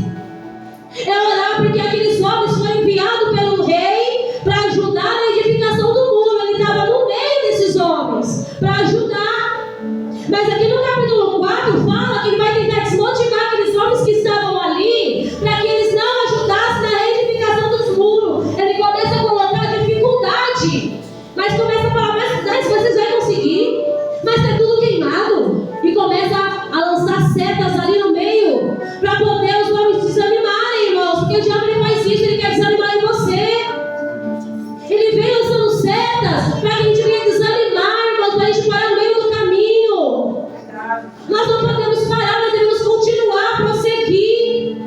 É orar porque aqueles homens foram enviados pelo rei para ajudar na edificação do muro. Ele estava no meio desses homens para ajudar. Mas aqui no capítulo 4 fala que ele vai tentar desmotivar aqueles homens que estavam ali, para que eles não ajudassem na reedificação dos muros. Ele começa a colocar dificuldade, mas começa a falar, mas vocês vão conseguir, mas está tudo queimado. E começa a lançar setas ali no meio, para poder os homens desanimarem, irmãos, porque o diabo ele faz isso, ele quer desanimar em você. Ele vem lançando setas para que a gente venha desanimar, irmãos, para a gente parar no meio do caminho. Nós não podemos parar, nós devemos continuar, prosseguir.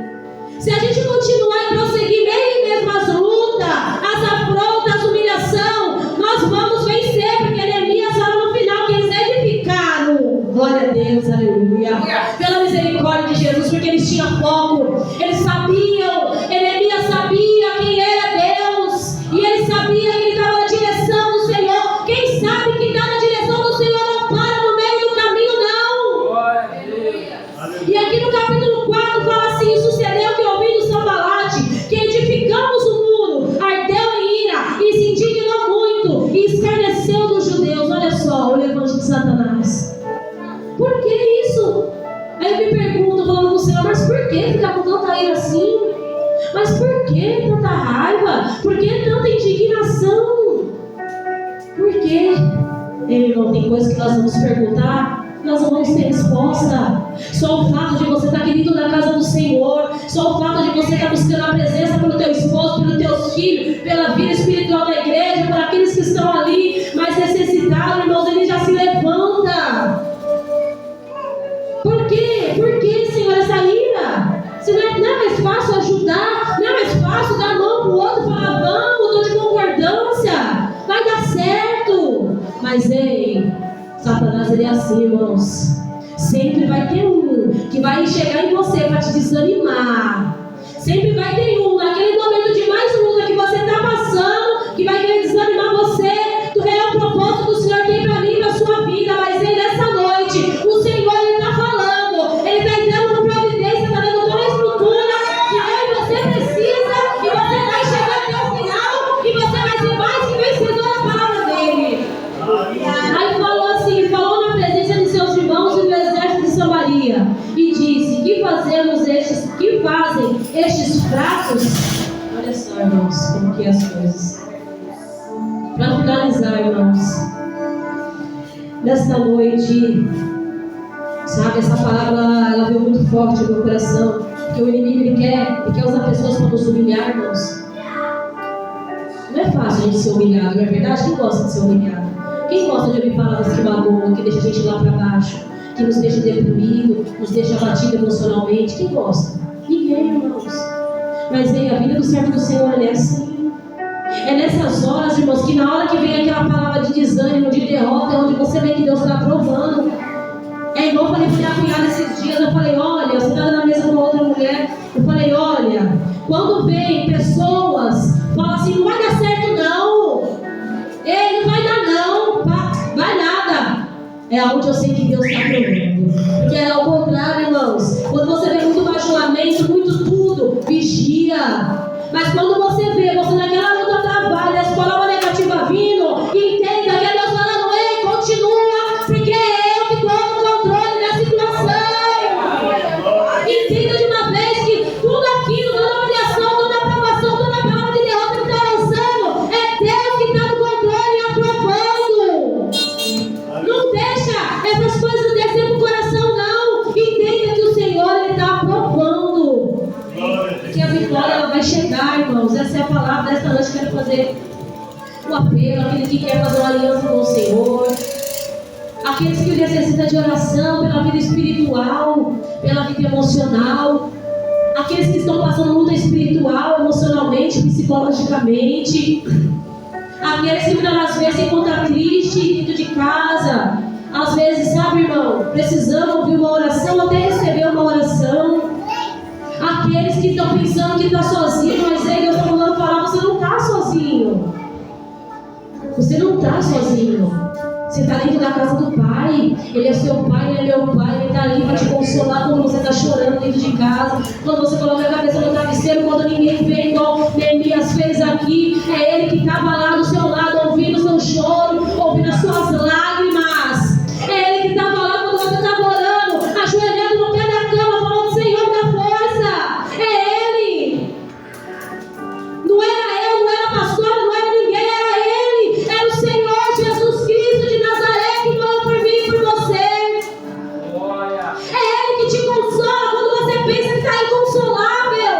Se a gente continuar e prosseguir, mesmo as lutas, as afrontas, as humilhação, nós vamos vencer, porque Neemias fala no final que eles edificaram. Glória a Deus, aleluia. Pela misericórdia de Jesus, porque eles tinham foco, eles sabiam, Neemias sabia quem era Deus, e ele sabia que ele estava na direção do Senhor. Quem sabe que está na direção do Senhor não para no meio do caminho, não. E aqui no capítulo 4 fala assim: sucedeu que ouvindo Sambalate, que edificamos o muro, ardeu em ira e se indignou muito e escarneceu dos judeus. Olha só o levante de Satanás. Por que isso? Aí eu me pergunto, falando com o Senhor, mas por que ficar com tanta ira assim? Mas por que tanta raiva? Por que tanta indignação? quê? Irmão, tem coisa que nós vamos perguntar, nós não vamos ter resposta. Só o fato de você estar querido na casa do Senhor, só o fato de você estar buscando a presença pelo teu esposo, pelos teus filhos, pela vida espiritual da igreja, por aqueles que estão ali mais necessitados, irmãos, ele já se levanta. Por quê? Por que, Senhor, essa ira? Se não é mais fácil ajudar, não é mais fácil dar a mão para o outro e falar, vamos, estou de concordância, vai dar certo. Mas ei, Satanás, ele é assim, irmãos. Sempre vai ter um que vai chegar em você para te desanimar. Sempre vai ter um, naquele momento de mais luta que você está passando, que vai querer desanimar você do real propósito que o Senhor tem para mim, para a sua vida. Mas ei, nessa noite, o Senhor, ele está falando, ele está entrando com providência, está dando toda a estrutura que eu e você precisa, e você vai chegar até o final, e você vai ser mais que vencedor na palavra dele. Aí falou assim, falou na presença de seus irmãos e do exército de Samaria, e disse, que fazem estes fracos? Olha só, irmãos, como que é as coisas. Para finalizar, irmãos, nesta noite, sabe, essa palavra, ela veio muito forte no meu coração, porque o inimigo, ele quer usar pessoas para nos humilhar, irmãos. Não é fácil a gente ser humilhado, não é verdade? Quem gosta de ser humilhado? Quem gosta de ouvir palavras que magoam, que deixam a gente lá para baixo, que nos deixa deprimido, nos deixa abatido emocionalmente? Quem gosta? Ninguém, irmãos. Mas a vida do servo do Senhor, ele é assim. É nessas horas, irmãos, que na hora que vem aquela palavra de desânimo, de derrota, é onde você vê que Deus está provando. É igual eu falei para minha cunhada esses dias, eu falei, olha, você está na mesa com outra mulher, eu falei, olha, quando vem pessoas, fala assim, não vai dar certo não. Ei, não vai dar não, vai nada. É onde eu sei que Deus está provando. Porque é ao contrário, irmãos. Quando você vê muito bajulamento, muito tudo, vigia. Mas quando você vê, você naquela luta trabalha, as palavras negativas vindo, entenda que é Deus falando, ei, continua, porque é eu que estou no controle da situação. Entenda de uma vez que tudo aquilo, toda humilhação, toda aprovação, toda palavra de derrota que está lançando, é Deus que está no controle e aprovando. Não deixa essas coisas descer pro coração, não. Entenda que o Senhor, ele está aprovando. Que a vitória, ela vai chegar, irmãos. Essa é a palavra desta noite. Quero fazer o apelo, aquele que quer fazer uma aliança com o Senhor, aqueles que necessitam de oração pela vida espiritual, pela vida emocional, aqueles que estão passando luta espiritual, emocionalmente, psicologicamente, aqueles que muitas das vezes se encontram tristes dentro de casa, às vezes, sabe, irmão, precisando ouvir uma oração, até receber uma oração. Aqueles que estão pensando que está sozinho, mas Deus está falando para você não está sozinho. Você não está sozinho. Você está dentro da casa do Pai. Ele é seu Pai, Ele é meu Pai. Ele está ali para te consolar quando você está chorando dentro de casa. Quando você coloca a cabeça no travesseiro, quando ninguém vê, igual Neemias fez aqui. É Ele que estava lá do seu lado, ouvindo o seu choro, ouvindo as suas lágrimas. É Ele que estava lá quando você estava orando, ajoelhado no pé da cama, falando, Senhor, dá força. É Ele. Não era eu, não era a pastora, não era ninguém, era Ele. Era o Senhor Jesus Cristo de Nazaré que falou por mim e por você. É Ele que te consola quando você pensa que está inconsolável.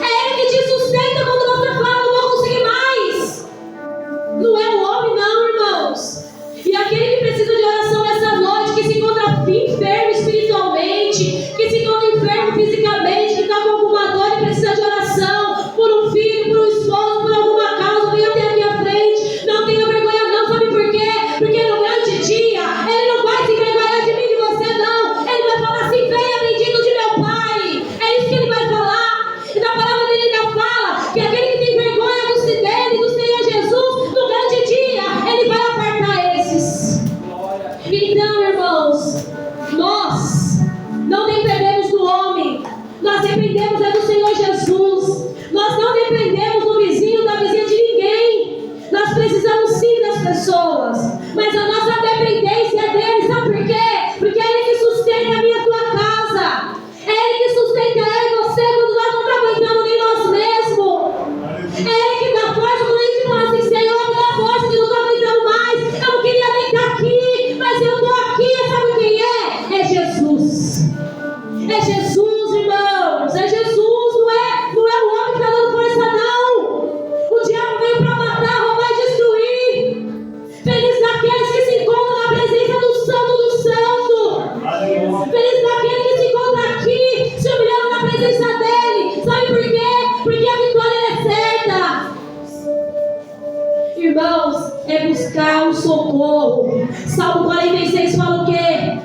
É Ele que te sustenta quando você fala, não vou conseguir mais. Não é o homem, não, irmãos. E aquele que precisa de oração nessa noite, que se encontra enfermo espiritualmente, que se encontra enfermo fisicamente, que está com alguma dor e precisa de oração, por um filho, por um esposo, por alguma causa, venha até aqui à frente. Não tenha vergonha não, sabe por quê? Porque no grande dia, Ele não vai se envergonhar de mim e de você não. Ele vai falar assim, venha bendito de meu Pai. É isso que Ele vai falar. E na palavra dele ainda fala que aquele que tem vergonha dele, do Senhor Jesus, no grande dia, Ele vai apartar esses. Então, irmãos, nós não dependemos do homem, nós dependemos é do Senhor Jesus. Nós não dependemos do vizinho, da vizinha, de ninguém. Nós precisamos sim das pessoas, mas a nossa dependência é dele. Sabe por quê? Porque é Ele que sustenta a minha e a tua casa. É Ele que sustenta eu e você quando nós não estamos aguentando nem nós mesmos. É Ele que dá força quando a gente fala assim, Senhor, me dá força que não estou aguentando mais. buscar o socorro. Salmo 46 fala o quê?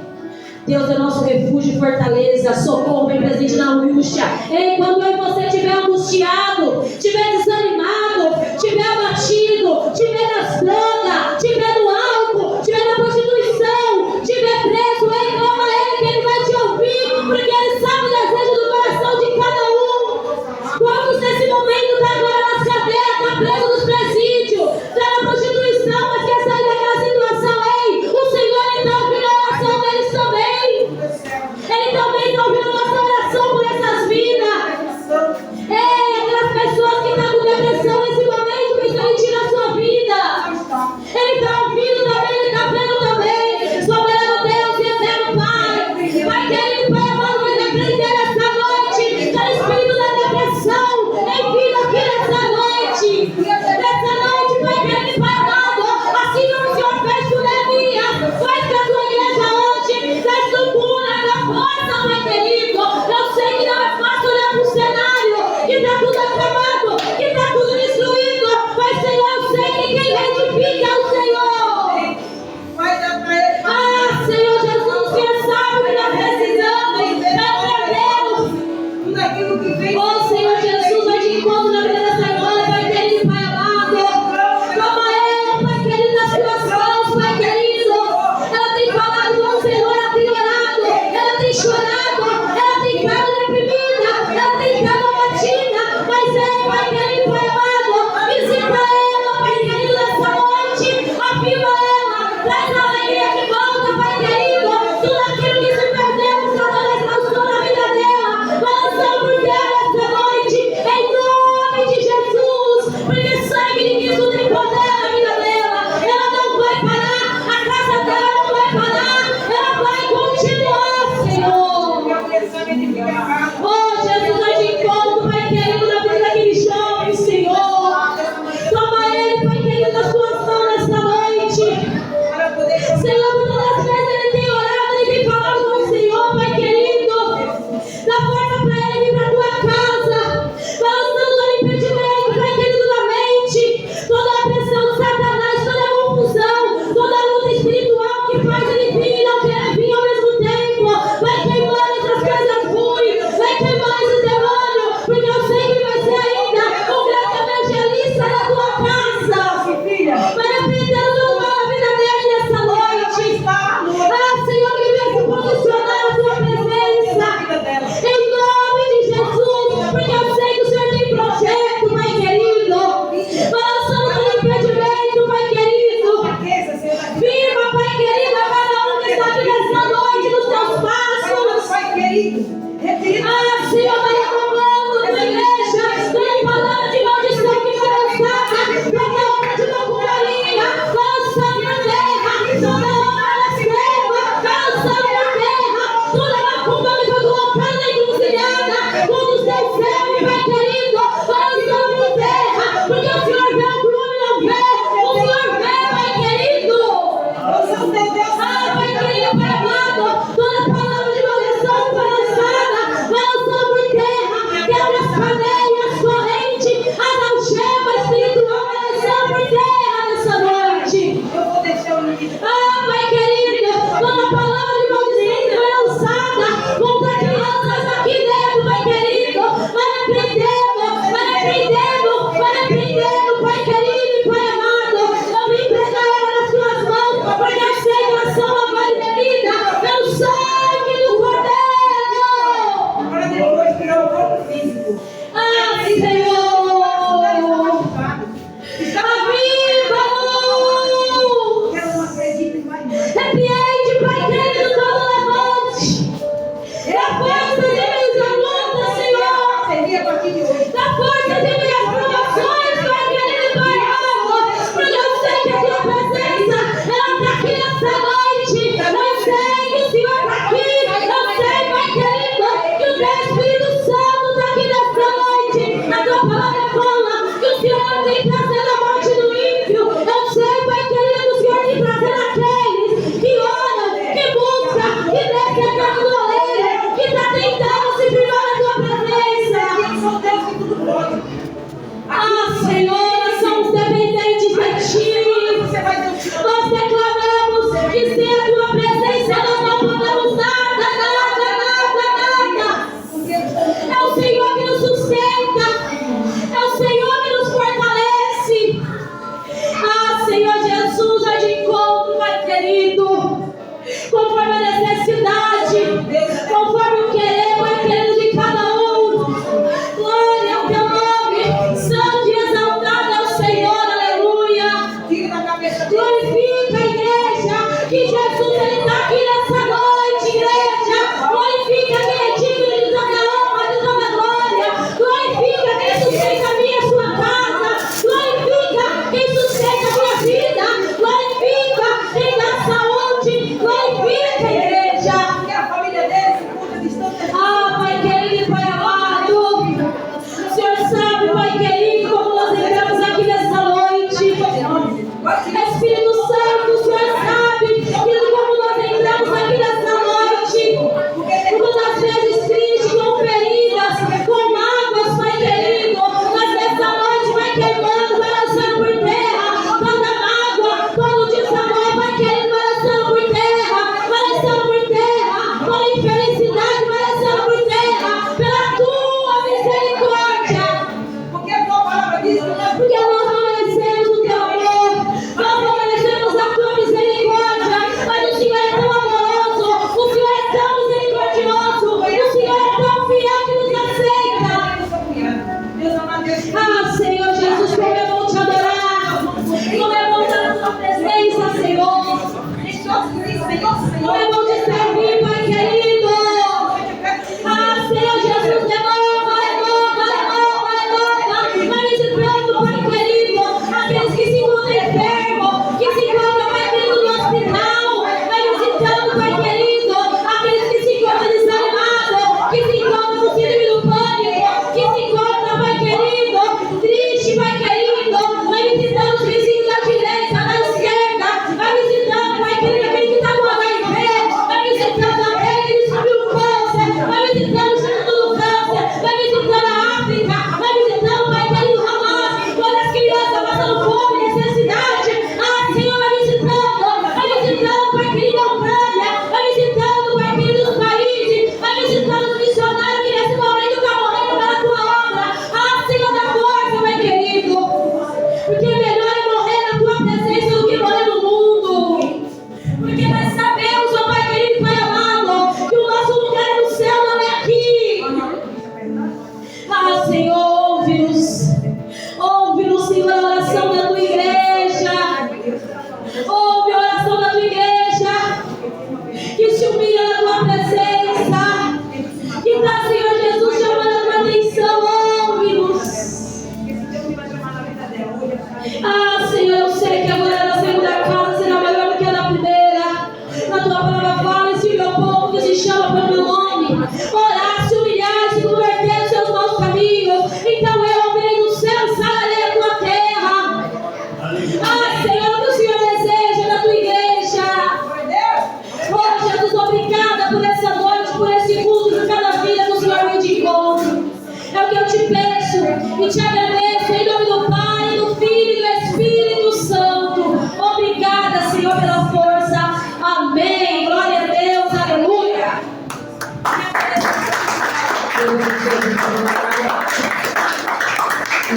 Deus é nosso refúgio e fortaleza, socorro bem presente na angústia. Ei, quando eu e você estiver angustiado, estiver desanimado, estiver abatido, estiver nas drogas, estiver no álcool, estiver na prostituição, estiver preso, ei, clama a Ele que Ele vai te ouvir, porque Ele sabe o desejo do coração de cada um. Quantos nesse momento está agora nas cadeias, está preso nos presídios, está na prostituição, mas quer sair daquela situação? Ei, o Senhor está ouvindo a oração deles também. Ele também está ouvindo a nossa oração por essas vidas. Ei, aquelas pessoas que estão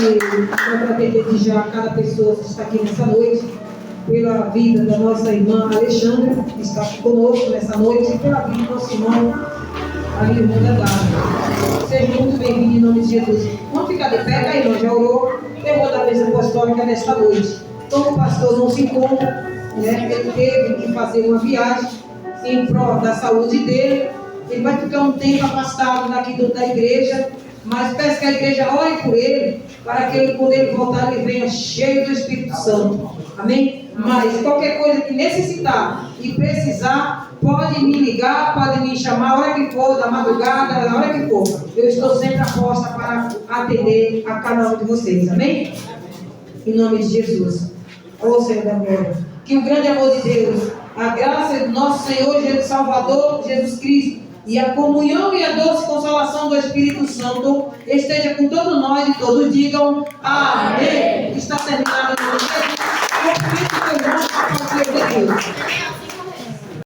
agradecer desde já a cada pessoa que está aqui nessa noite, pela vida da nossa irmã Alexandra, que está aqui conosco nessa noite, e pela vida do nosso irmão, ali, irmão da Dada. Seja muito bem-vindo em nome de Jesus. Vamos ficar de pé, a irmã já orou, eu vou dar a mesa apostólica nesta noite. Como o pastor não se encontra, né, ele teve que fazer uma viagem em prol da saúde dele, ele vai ficar um tempo afastado daqui da igreja, mas peço que a igreja ore por ele, para que ele, quando ele voltar, ele venha cheio do Espírito Santo. Amém? Mas qualquer coisa que necessitar e precisar, pode me ligar, pode me chamar a hora que for, da madrugada, na hora que for. Eu estou sempre à posta para atender a cada um de vocês. Amém? Em nome de Jesus. Ô Senhor da glória. Que o grande amor de Deus, a graça do nosso Senhor Jesus Salvador, Jesus Cristo, e a comunhão e a doce consolação do Espírito Santo esteja com todos nós e todos digam amém. Está terminado o nosso Deus.